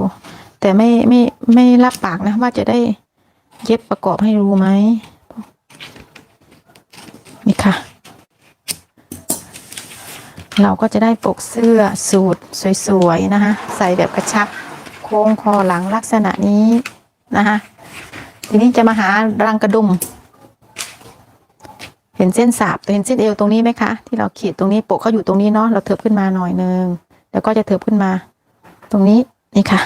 แต่ไม่รับปากนะว่าจะได้เย็บประกอบให้รู้ไหมนี่ค่ะเราก็จะได้ปกเสื้อสูทสวยๆนะคะใส่แบบกระชับโค้งคอหลังลักษณะนี้นะคะทีนี้จะมาหารังกระดุมเห็นเส้นสาบเห็นเส้นเอวตรงนี้ไหมคะที่เราขีดตรงนี้ปกเขาอยู่ตรงนี้เนาะเราเถิบขึ้นมาหน่อยนึงแล้วก็จะเถิบขึ้นมาตรงนี้นี่ค่ะ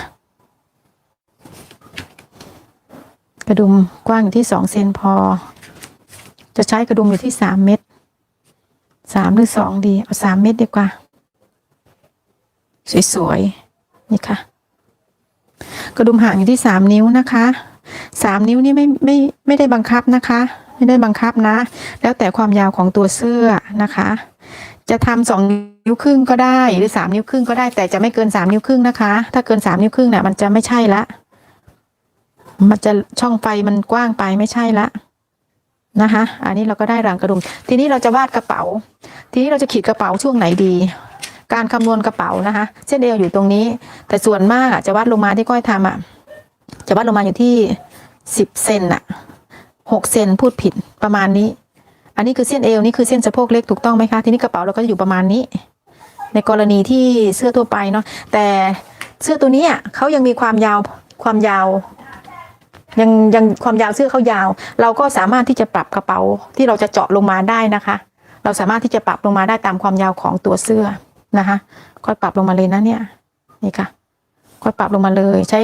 กระดุมกว้างอยู่ที่2 เซนพอจะใช้กระดุมอยู่ที่3 เม็ด3หรือ2ดีเอา3 เม็ดดีกว่าสวยๆนี่ค่ะกระดุมห่างอยู่ที่3 นิ้วนะคะ3 นิ้วนี่ไม่ได้บังคับนะคะไม่ได้บังคับนะแล้วแต่ความยาวของตัวเสื้อนะคะจะทำ2 นิ้วครึ่งก็ได้หรือ3 นิ้วครึ่งก็ได้แต่จะไม่เกิน3 นิ้วครึ่งนะคะถ้าเกิน3 นิ้วครึ่งเนี่ยมันจะไม่ใช่ละมันจะช่องไฟมันกว้างไปไม่ใช่ละนะคะอันนี้เราก็ได้รังกระดุมทีนี้เราจะวาดกระเป๋าทีนี้เราจะขีดกระเป๋าช่วงไหนดีการคำนวณกระเป๋านะคะเส้นเอวอยู่ตรงนี้แต่ส่วนมากจะวาดลงมาที่ก้อยทำจะวาดลงมาอยู่ที่10 เซน6 เซนพูดผิดประมาณนี้อันนี้คือเส้นเอวนี่คือเส้นสะโพกเล็กถูกต้องไหมคะทีนี้กระเป๋าเราก็จะอยู่ประมาณนี้ในกรณีที่เสื้อทั่วไปเนาะแต่เสื้อตัวนี้เขายังมีความยาว ยังความยาวเสื้อเขายาวเราก็สามารถที่จะปรับกระเป๋าที่เราจะเจาะลงมาได้นะคะเราสามารถที่จะปรับลงมาได้ตามความยาวของตัวเสื้อนะคะค่อยปรับลงมาเลยนะเนี่ยนี่ค่ะค่อยปรับลงมาเลยใช้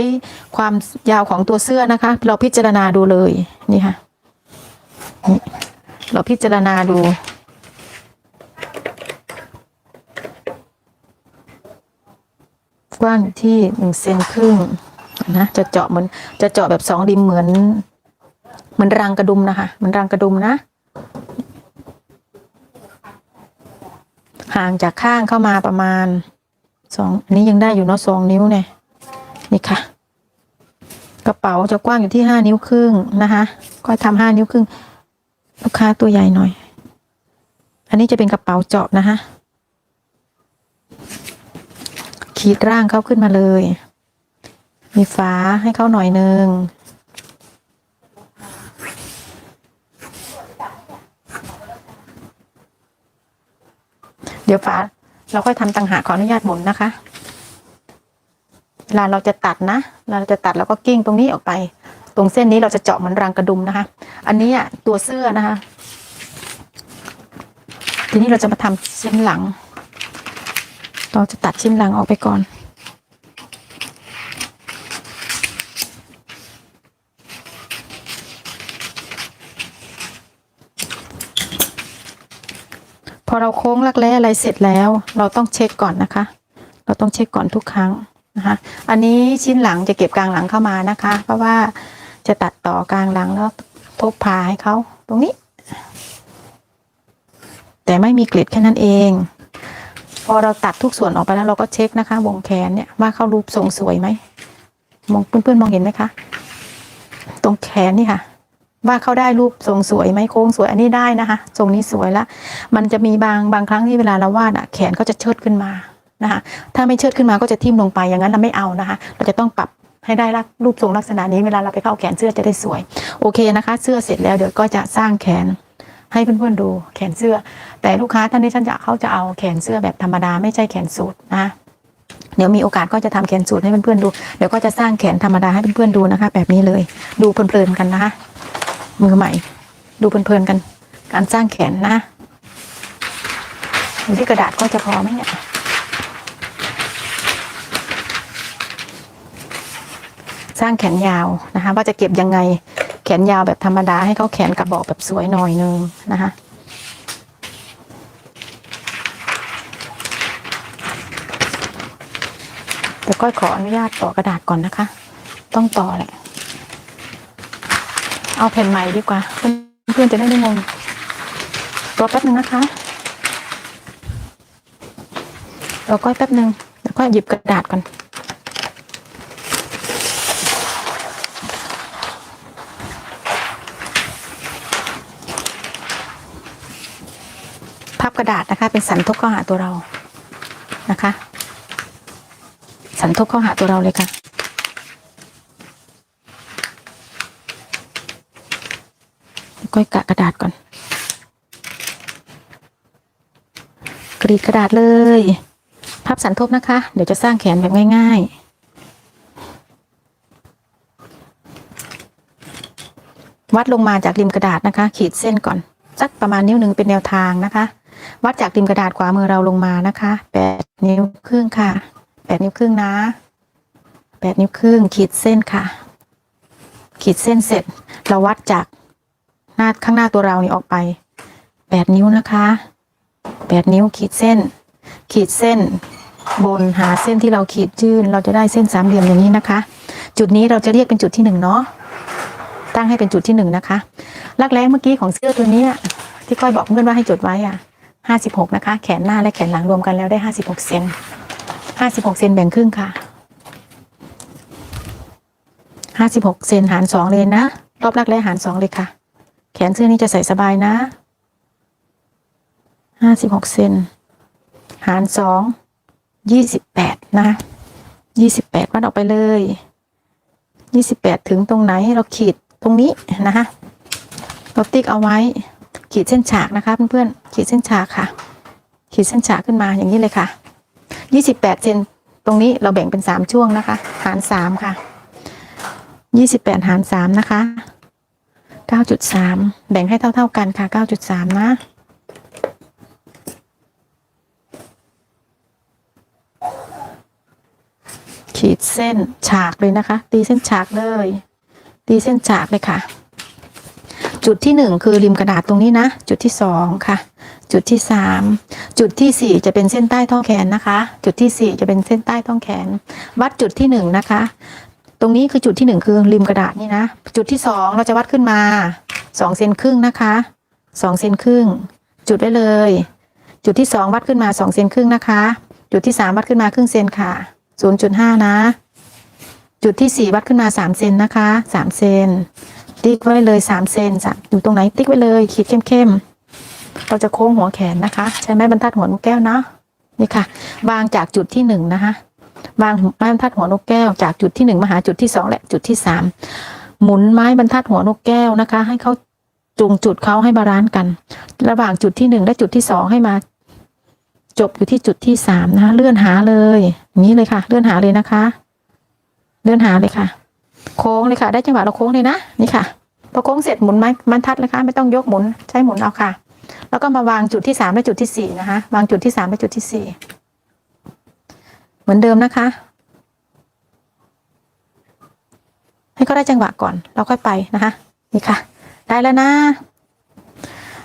ความยาวของตัวเสื้อนะคะเราพิจารณาดูเลยนี่ค่ะนี่เราพิจารณาดูกว้างที่1.5 เซนนะจะเจาะเหมือนจะเจาะแบบ2 ริมเหมือนรังกระดุมนะคะเหมือนรังกระดุมนะห่างจากข้างเข้ามาประมาณ2อันนี้ยังได้อยู่เนาะ2 นิ้วเนี่ยนี่ค่ะกระเป๋าจะกว้างอยู่ที่5 นิ้วครึ่งนะคะก็ทำ5 นิ้วครึ่งลูกค้าตัวใหญ่หน่อยอันนี้จะเป็นกระเป๋าเจาะนะคะขีดร่างเขาขึ้นมาเลยมีฝาให้เขาหน่อยนึงเดี๋ยวฝาเราค่อยทำต่างหากขออนุญาตหมุนนะคะเวลาเราจะตัดนะเราจะตัดแล้วก็กิ้งตรงนี้ออกไปตรงเส้นนี้เราจะเจาะเหมือนรังกระดุมนะคะอันนี้ตัวเสื้อนะคะทีนี้เราจะมาทำชิ้นหลังเราจะตัดชิ้นหลังออกไปก่อนพอเราโค้งรักแร้อะไรเสร็จแล้วเราต้องเช็คก่อนนะคะเราต้องเช็คก่อนทุกครั้งนะคะอันนี้ชิ้นหลังจะเก็บกลางหลังเข้ามานะคะเพราะว่าจะตัดต่อกลางหลังแล้วทบพาให้เขาตรงนี้แต่ไม่มีกลิดแค่นั้นเองพอเราตัดทุกส่วนออกไปแล้วเราก็เช็คนะคะวงแขนเนี่ยว่าเขารูปทรงสวยไหมมองเพื่อนๆมองเห็นไหมคะตรงแขนนี่ค่ะว่าเขาได้รูปทรงสวยไหมโค้งสวยอันนี้ได้นะคะทรงนี้สวยแล้วมันจะมีบางครั้งที่เวลาเราวาดแขนก็จะเชิดขึ้นมานะคะถ้าไม่เชิดขึ้นมาก็จะทิ่มลงไปอย่างนั้นเราไม่เอานะคะเราจะต้องปรับให้ได้รูปทรงลักษณะนี้เวลาเราไปเข้าแขนเสื้อจะได้สวยโอเคนะคะเสื้อเสร็จแล้วเดี๋ยวก็จะสร้างแขนให้เพื่อนๆดูแขนเสื้อแต่ลูกค้าท่านที่ท่านเขาจะเอาแขนเสื้อแบบธรรมดาไม่ใช่แขนสูทนะเดี๋ยวมีโอกาสก็จะทำแขนสูทให้เพื่อนๆดูเดี๋ยวก็จะสร้างแขนธรรมดาให้เพื่อนๆดูนะคะแบบนี้เลยดูเพลินๆกันนะคะมือใหม่ดูเพลินๆกันการสร้างแขนนะที่กระดาษก็จะพอไหมเนี่ยสร้างแขนยาวนะคะว่าจะเก็บยังไงแขนยาวแบบธรรมดาให้เขาแขนกระบอกแบบสวยหน่อยนึงนะคะเดี๋ยวก้อยขออนุญาตต่อกระดาษก่อนนะคะต้องต่อแหละเอาแผ่นใหม่ดีกว่าเพื่อนๆจะได้ไม่งงรอแป๊บนึงนะคะรอก้อยแป๊บนึงแล้วก็หยิบกระดาษก่อนพับกระดาษนะคะเป็นสันทบเข้าหาตัวเรานะคะสันทบเข้าหาตัวเราเลยค่ะก้อยกะกระดาษก่อนกรีดกระดาษเลยพับสันทบนะคะเดี๋ยวจะสร้างแขนแบบง่ายๆวัดลงมาจากริมกระดาษนะคะขีดเส้นก่อนสักประมาณนิ้ว 1เป็นแนวทางนะคะวัดจากริมกระดาษขวามือเราลงมานะคะ8 นิ้วครึ่งค่ะ8 นิ้วครึ่งนะ8 นิ้วครึ่งขีดเส้นค่ะขีดเส้นเสร็จเราวัดจากข้างหน้าตัวเรานี่ออกไป8 นิ้วนะคะ8 นิ้วขีดเส้นบนหาเส้นที่เราขีดยื่นเราจะได้เส้น3 เหลี่ยมอย่างนี้นะคะจุดนี้เราจะเรียกเป็นจุดที่1เนาะตั้งให้เป็นจุดที่1นะคะรักแร้เมื่อกี้ของเสื้อตัวนี้ที่ก้อยบอกเพื่อนว่าให้จดไว้56นะคะแขนหน้าและแขนหลังรวมกันแล้วได้56 เซน56 เซนแบ่งครึ่งค่ะ56 เซนหาร2เลยนะรอบรักแร้หาร2เลยค่ะแขนเสื้อนี้จะใส่สบายนะ56 เซนหาร2 28นะ28วัดออกไปเลย28ถึงตรงไหนเราขีดตรงนี้นะคะเราติ๊กเอาไว้ขีดเส้นฉากนะคะเพื่อนๆขีดเส้นฉากค่ะขีดเส้นฉากขึ้นมาอย่างนี้เลยค่ะ28 เซนตรงนี้เราแบ่งเป็น3 ช่วงนะคะหาร3ค่ะ 28หาร3นะคะ 9.3 แบ่งให้เท่ากันค่ะ 9.3 นะขีดเส้นฉากเลยนะคะตีเส้นฉากเลยตีเส้นฉากเลยค่ะจุดที่1คือริมกระดาษตรงนี้นะจุดที่2ค่ะจุดที่3จุดที่4จะเป็นเส้นใต้ท้องแขนนะคะจุดที่4จะเป็นเส้นใต้ท้องแขนวัดจุดที่1นะคะตรงนี้คือจุดที่1คือริมกระดาษนี่นะจุดที่2เราจะวัดขึ้นมา2 เซนครึ่งนะคะ2 เซนครึ่งจุดไว้เลยจุดที่2วัดขึ้นมา2 เซนครึ่งนะคะจุดที่3วัดขึ้นมาครึ่งเซนค่ะ0.5 นะจุดที่4วัดขึ้นมา3 เซนนะคะ3 เซนติ๊กไว้เลย3 เซนอยู่ตรงไหนติ๊กไว้เลยขีดเข้มๆเราจะโค้งหัวแขนนะคะใช้ไม้บรรทัดหัวนกแก้วนะนี่ค่ะวางจากจุดที่1นะคะวางไม้บรรทัดหัวนกแก้วจากจุดที่1มาหาจุดที่2และจุดที่3หมุนไม้บรรทัดหัวนกแก้วนะคะให้เขาจุงจุดเขาให้บาลานซ์กันระหว่างจุดที่1และจุดที่2ให้มาจบอยู่ที่จุดที่3นะคะเลื่อนหาเลยอย่างนี้เลยค่ะเลื่อนหาเลยนะคะเลื่อนหาเลยค่ะโค้งเลยค่ะได้จังหวะเราโค้งเลยนะนี่ค่ะพอโค้งเสร็จหมุนไม้บรรทัดเลยค่ะไม่ต้องยกหมุนใช้หมุนเอาค่ะแล้วก็มาวางจุดที่3และจุดที่4นะคะวางจุดที่3และจุดที่4เหมือนเดิมนะคะให้เขาได้จังหวะก่อนเราค่อยไปนะคะนี่ค่ะได้แล้วนะ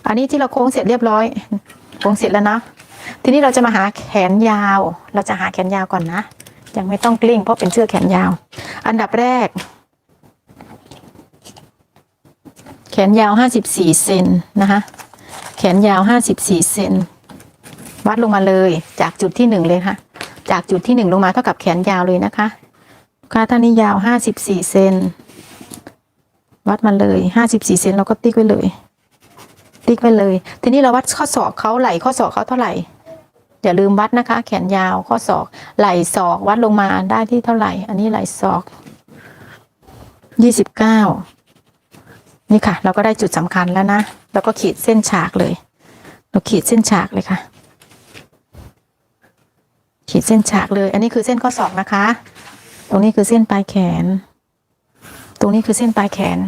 อันนี้ที่เราโค้งเสร็จเรียบร้อยโค้งเสร็จแล้วนะทีนี้เราจะมาหาแขนยาวเราจะหาแขนยาวก่อนนะยังไม่ต้องกลิ้งเพราะเป็นเสื้อแขนยาวอันดับแรกแขนยาว54 เซนนะคะแขนยาว54 เซนวัดลงมาเลยจากจุดที่1เลยค่ะจากจุดที่1ลงมาเท่ากับแขนยาวเลยนะคะค่าท่านี้ยาว54 เซนวัดมาเลย54 เซนเราก็ติ๊กไว้เลยติ๊กไว้เลยทีนี้เราวัดข้อศอกเขาไหล่ข้อศอกเขาเท่าไหร่อย่าลืมวัดนะคะแขนยาวข้อศอกไหล่ศอกวัดลงมาได้ที่เท่าไหร่อันนี้ไหล่ศอก29นี่ค่ะเราก็ได้จุดสำคัญแล้วนะเราก็ขีดเส้นฉากเลยเราขีดเส้นฉากเลยค่ะขีดเส้นฉากเลยอันนี้คือเส้นข้อศอกนะคะตรงนี้คือเส้นปลายแขนตรงนี้คือเส้นปลายแขน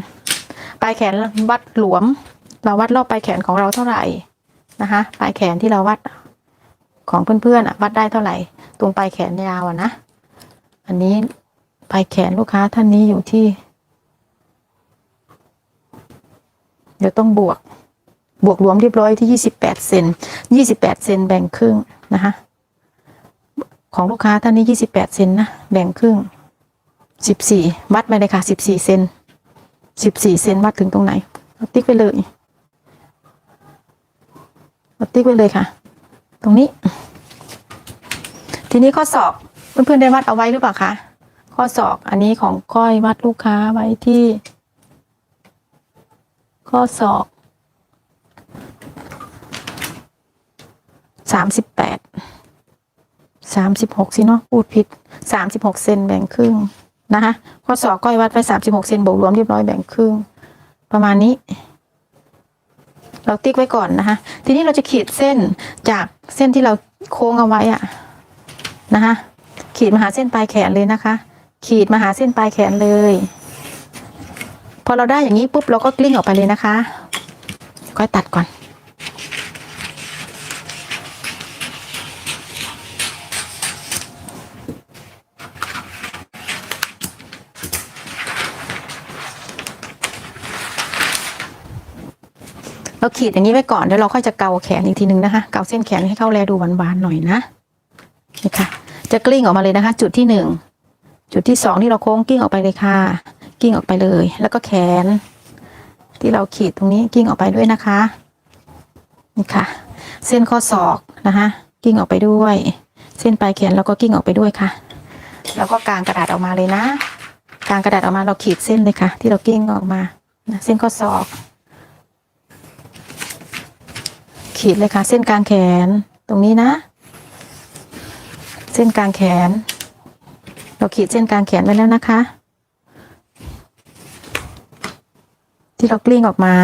ปลายแขนวัดหลวมเราวัดรอบปลายแขนของเราเท่าไหร่นะคะปลายแขนที่เราวัดของเพื่อนๆวัดได้เท่าไหร่ตรงปลายแขนยาวนะอันนี้ปลายแขนลูกค้าท่านนี้อยู่ที่เดี๋ยวต้องบวกรวมเรียบร้อยที่28 เซน28 เซนแบ่งครึ่งนะคะของลูกค้าท่านนี้28 เซนนะแบ่งครึ่ง14วัดไปเลยค่ะ14 เซน14 เซนวัดถึงตรงไหนเอาติ๊กไปเลยเอาติ๊กไปเลยค่ะตรงนี้ทีนี้ข้อศอกเพื่อนๆได้วัดเอาไว้หรือเปล่าคะข้อศอกอันนี้ของก้อยวัดลูกค้าไว้ที่ข้อศอก36สิเนาะพูดผิด36 เซนแบ่งครึ่งนะคะข้อศอกก้อยวัดไว้36 เซนบวกรวมเรียบร้อยแบ่งครึ่งประมาณนี้เราติ๊กไว้ก่อนนะคะทีนี้เราจะขีดเส้นจากเส้นที่เราโค้งเอาไว้อะนะคะขีดมาหาเส้นปลายแขนเลยนะคะขีดมาหาเส้นปลายแขนเลยพอเราได้อย่างนี้ปุ๊บเราก็กลิ้งออกไปเลยนะคะก็ตัดก่อนเราขีดอย่างนี้ไว้ก่อนเดี๋ยวเราค่อยจะเกาแขนอีกทีนึงนะคะเกาเส้นแขนให้เข้าแลดูหวานๆหน่อยนะนี่ค่ะจะกลิ้งออกมาเลยนะคะจุดที่1จุดที่2ที่เราโค้งกลิ้งออกไปเลยค่ะกลิ้งออกไปเลยแล้วก็แขนที่เราขีดตรงนี้กลิ้งออกไปด้วยนะคะนี่ค่ะเส้นข้อศอกนะคะกลิ้งออกไปด้วยเส้นปลายแขนเราก็กลิ้งออกไปด้วยค่ะแล้วก็กางกระดาษออกมาเลยนะกางกระดาษออกมาเราขีดเส้นเลยค่ะที่เรากลิ้งออกมาเส้นข้อศอกขีดเลยค่ะเส้นกลางแขนตรงนี้นะเส้นกลางแขนเราขีดเส้นกลางแขนไว้แล้วนะคะที่เรากลิ้งออกมา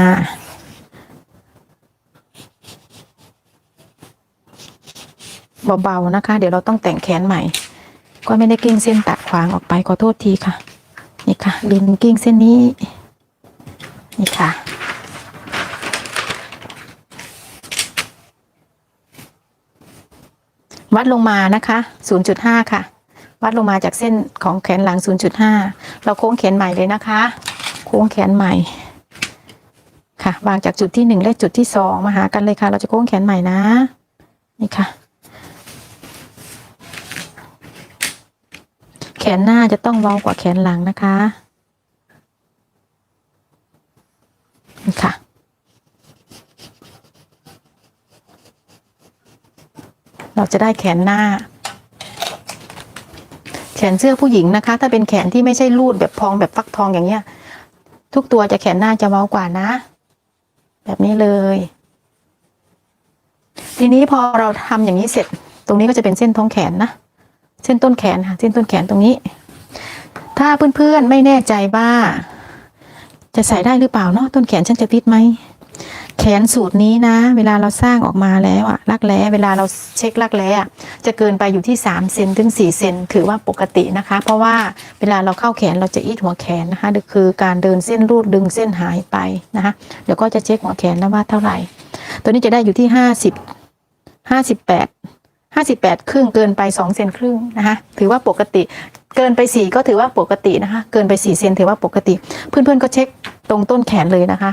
เบาๆนะคะเดี๋ยวเราต้องแต่งแขนใหม่ก็ไม่ได้กลิ้งเส้นตัดขวางออกไปขอโทษทีค่ะ นี่ค่ะดึงกิ้งเส้นนี้นี่ค่ะวัดลงมานะคะ 0.5 ค่ะวัดลงมาจากเส้นของแขนหลัง 0.5 เราโค้งแขนใหม่เลยนะคะโค้งแขนใหม่ค่ะวางจากจุดที่1และจุดที่2มาหากันเลยค่ะเราจะโค้งแขนใหม่นะนี่ค่ะแขนหน้าจะต้องเบากว่าแขนหลังนะคะนี่ค่ะเราจะได้แขนหน้าแขนเสื้อผู้หญิงนะคะถ้าเป็นแขนที่ไม่ใช่รูดแบบพองแบบฟักทองอย่างเงี้ยทุกตัวจะแขนหน้าจะเบากว่านะแบบนี้เลยทีนี้พอเราทำอย่างนี้เสร็จตรงนี้ก็จะเป็นเส้นท้องแขนนะเส้นต้นแขนค่ะเส้นต้นแขนตรงนี้ถ้าเพื่อนๆไม่แน่ใจว่าจะใส่ได้หรือเปล่าเนาะต้นแขนฉันจะฟิตไหมแขนสูตรนี้นะเวลาเราสร้างออกมาแล้วอะรักแร้เวลาเราเช็ครักแร้อะจะเกินไปอยู่ที่3 เซนถึง 4 เซนถือว่าปกตินะคะเพราะว่าเวลาเราเข้าแขนเราจะอีทหัวแขนนะคะคือการเดินเส้นรูดดึงเส้นหายไปนะคะเดี๋ยวก็จะเช็คหัวแขนนะว่าเท่าไหร่ตัวนี้จะได้อยู่ที่58ครึ่งเกินไป2 เซนครึ่งนะคะถือว่าปกติเกินไป4ก็ถือว่าปกตินะคะเกินไป4 เซนถือว่าปกติเพื่อนๆก็เช็คตรงต้นแขนเลยนะคะ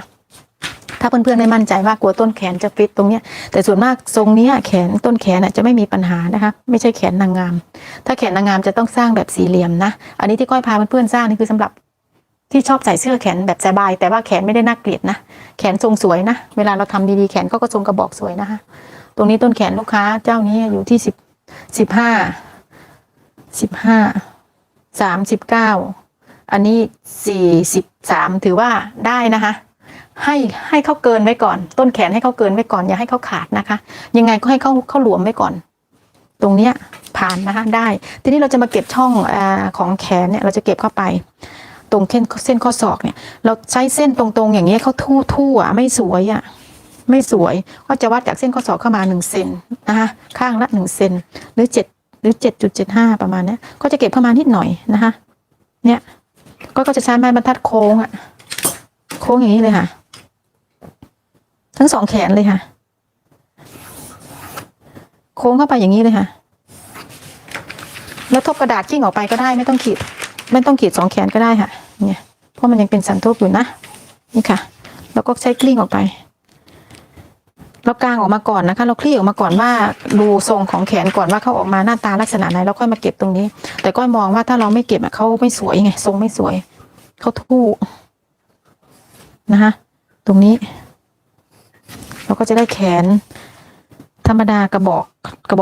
ถ้าเพื่อนๆไม่มั่นใจว่ากลัวต้นแขนจะฟิตตรงเนี้ยแต่ส่วนมากทรงนี้แขนต้นแขนจะไม่มีปัญหานะคะไม่ใช่แขนนางงามถ้าแขนนางงามจะต้องสร้างแบบสี่เหลี่ยมนะอันนี้ที่ก้อยพาเพื่อนๆสร้างนี่คือสำหรับที่ชอบใส่เสื้อแขนแบบสบายแต่ว่าแขนไม่ได้น่าเกลียดนะแขนทรงสวยนะเวลาเราทำดีๆแขนก็ทรงกระบอกสวยนะคะตรงนี้ต้นแขนลูกค้าเจ้านี้อยู่ที่39อันนี้43ถือว่าได้นะคะให้เขาเกินไว้ก่อนต้นแขนให้เขาเกินไว้ก่อนอย่าให้เขาขาดนะคะยังไงก็ให้เขาหลวมไว้ก่อนตรงเนี้ยผ่านนะคะได้ทีนี้เราจะมาเก็บช่องของแขนเนี่ยเราจะเก็บเข้าไปตรงเส้นข้อศอกเนี่ยเราใช้เส้นตรงๆอย่างเงี้ยเขาทู่ไม่สวยไม่สวยก็จะวัดจากเส้นข้อศอกเข้ามา1 เซนนะคะข้างละ1 เซนหรือ7.75ประมาณนี้ก็จะเก็บเข้ามานิดหน่อยนะคะเนี่ยก็จะใช้ไม้บรรทัดโค้งโค้งอย่างนี้เลยค่ะทั้ง2 แขนเลยค่ะโค้งเข้าไปอย่างนี้เลยค่ะแล้วทบกระดาษกิ้งออกไปก็ได้ไม่ต้องขีด2 แขนก็ได้ค่ะเนี่ยเพราะมันยังเป็นสันทบอยู่นะนี่ค่ะแล้วก็ใช้กลิ้งออกไปเรากางออกมาก่อนนะคะเราคลี่ออกมาก่อนว่าดูทรงของแขนก่อนว่าเขาออกมาหน้าตาลักษณะไหนแล้วค่อยมาเก็บตรงนี้แต่ก็มองว่าถ้าเราไม่เก็บเขาไม่สวยไงทรงไม่สวยเขาทู่นะคะตรงนี้เราก็จะได้แขนธรรมดากระบ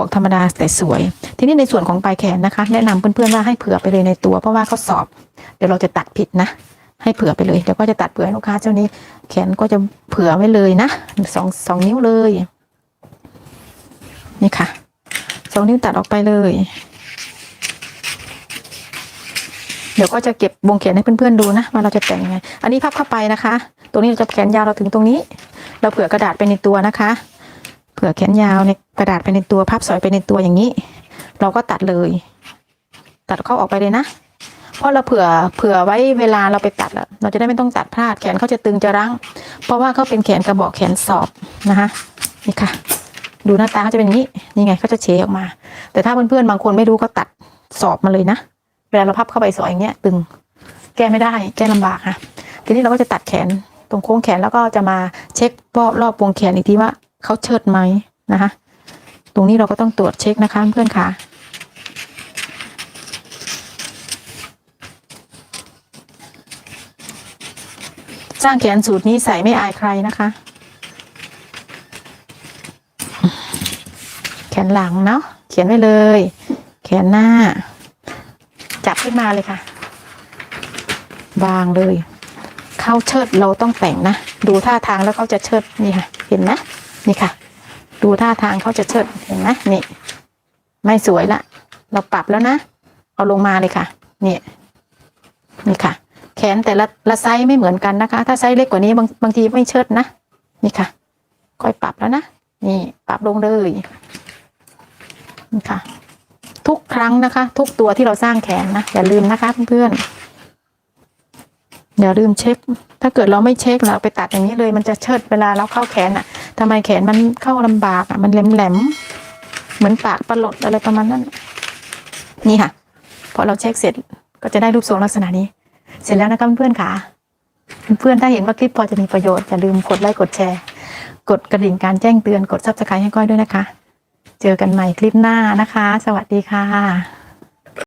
อกธรรมดาแต่สวยทีนี้ในส่วนของปลายแขนนะคะแนะนำเพื่อนๆว่าให้เผื่อไปเลยในตัวเพราะว่าเขาสอบเดี๋ยวเราจะตัดผิดนะให้เผื่อไปเลยเดี๋ยวก็จะตัดเผื่อให้ลูกค้าเจ้านี้แขนก็จะเผื่อไว้เลยนะ2 นิ้วเลยนี่ค่ะ2 นิ้วตัดออกไปเลยเดี๋ยวก็จะเก็บวงแขนให้เพื่อนๆดูนะว่าเราจะแต่งยังไงอันนี้พับเข้าไปนะคะตรงนี้เราจะแขนยาวเราถึงตรงนี้เราเผื่อกระดาษไปในตัวนะคะเผื่อแขนยาวในกระดาษไปในตัวพับสอยไปในตัวอย่างนี้เราก็ตัดเลยตัดเข้าออกไปเลยนะเพราะเราเผื่อไว้เวลาเราไปตัดเราจะได้ไม่ต้องตัดพลาดแขนเขาจะตึงจะรั้งเพราะว่าเขาเป็นแขนกระบอกแขนสอบนะคะนี่ค่ะดูหน้าตาเขาจะเป็นอย่างนี้นี่ไงเขาจะเฉยออกมาแต่ถ้าเพื่อนๆบางคนไม่รู้ก็ตัดสอบมาเลยนะเวลาเราพับเข้าไปสอยอย่างเงี้ยตึงแก้ไม่ได้แก้ลำบากค่ะทีนี้เราก็จะตัดแขนตรงโค้งแขนแล้วก็จะมาเช็ครอบวงแขนอีกทีว่าเขาเชิดไหมนะคะตรงนี้เราก็ต้องตรวจเช็คนะคะเพื่อนค่ะสร้างแขนสูตรนี้ใส่ไม่อายใครนะคะแขนหลังเนาะเขียนไว้เลยแขนหน้าจับขึ้นมาเลยค่ะวางเลยเข้าเชิดเราต้องแต่งนะดูท่าทางแล้วเขาจะเชิดนี่ค่ะเห็นไหมนี่ค่ะดูท่าทางเขาจะเชิดเห็นไหมนี่ไม่สวยละเราปรับแล้วนะเอาลงมาเลยค่ะนี่ค่ะแขนแต่ละไซส์ไม่เหมือนกันนะคะถ้าไซส์เล็กกว่านี้บางทีไม่เชิดนะนี่ค่ะค่อยปรับแล้วนะนี่ปรับลงเลยนี่ค่ะทุกครั้งนะคะทุกตัวที่เราสร้างแขนนะอย่าลืมนะคะเพื่อน อย่าลืมเช็คถ้าเกิดเราไม่เช็คเราไปตัดอย่างนี้เลยมันจะเชิดเวลาเราเข้าแขนอ่ะทำไมแขนมันเข้าลำบากอ่ะมันแหลมเหมือนปากปลาหลดอะไรประมาณนั้นนี่ค่ะพอเราเช็คเสร็จก็จะได้รูปทรงลักษณะนี้เสร็จแล้วนะคะเพื่อนๆค่ะเพื่อนๆถ้าเห็นว่าคลิปพอจะมีประโยชน์อย่าลืมกดไลค์กดแชร์กดกระดิ่งการแจ้งเตือนกด Subscribe ให้ก้อยด้วยนะคะเจอกันใหม่คลิปหน้านะคะสวัสดีค่ะ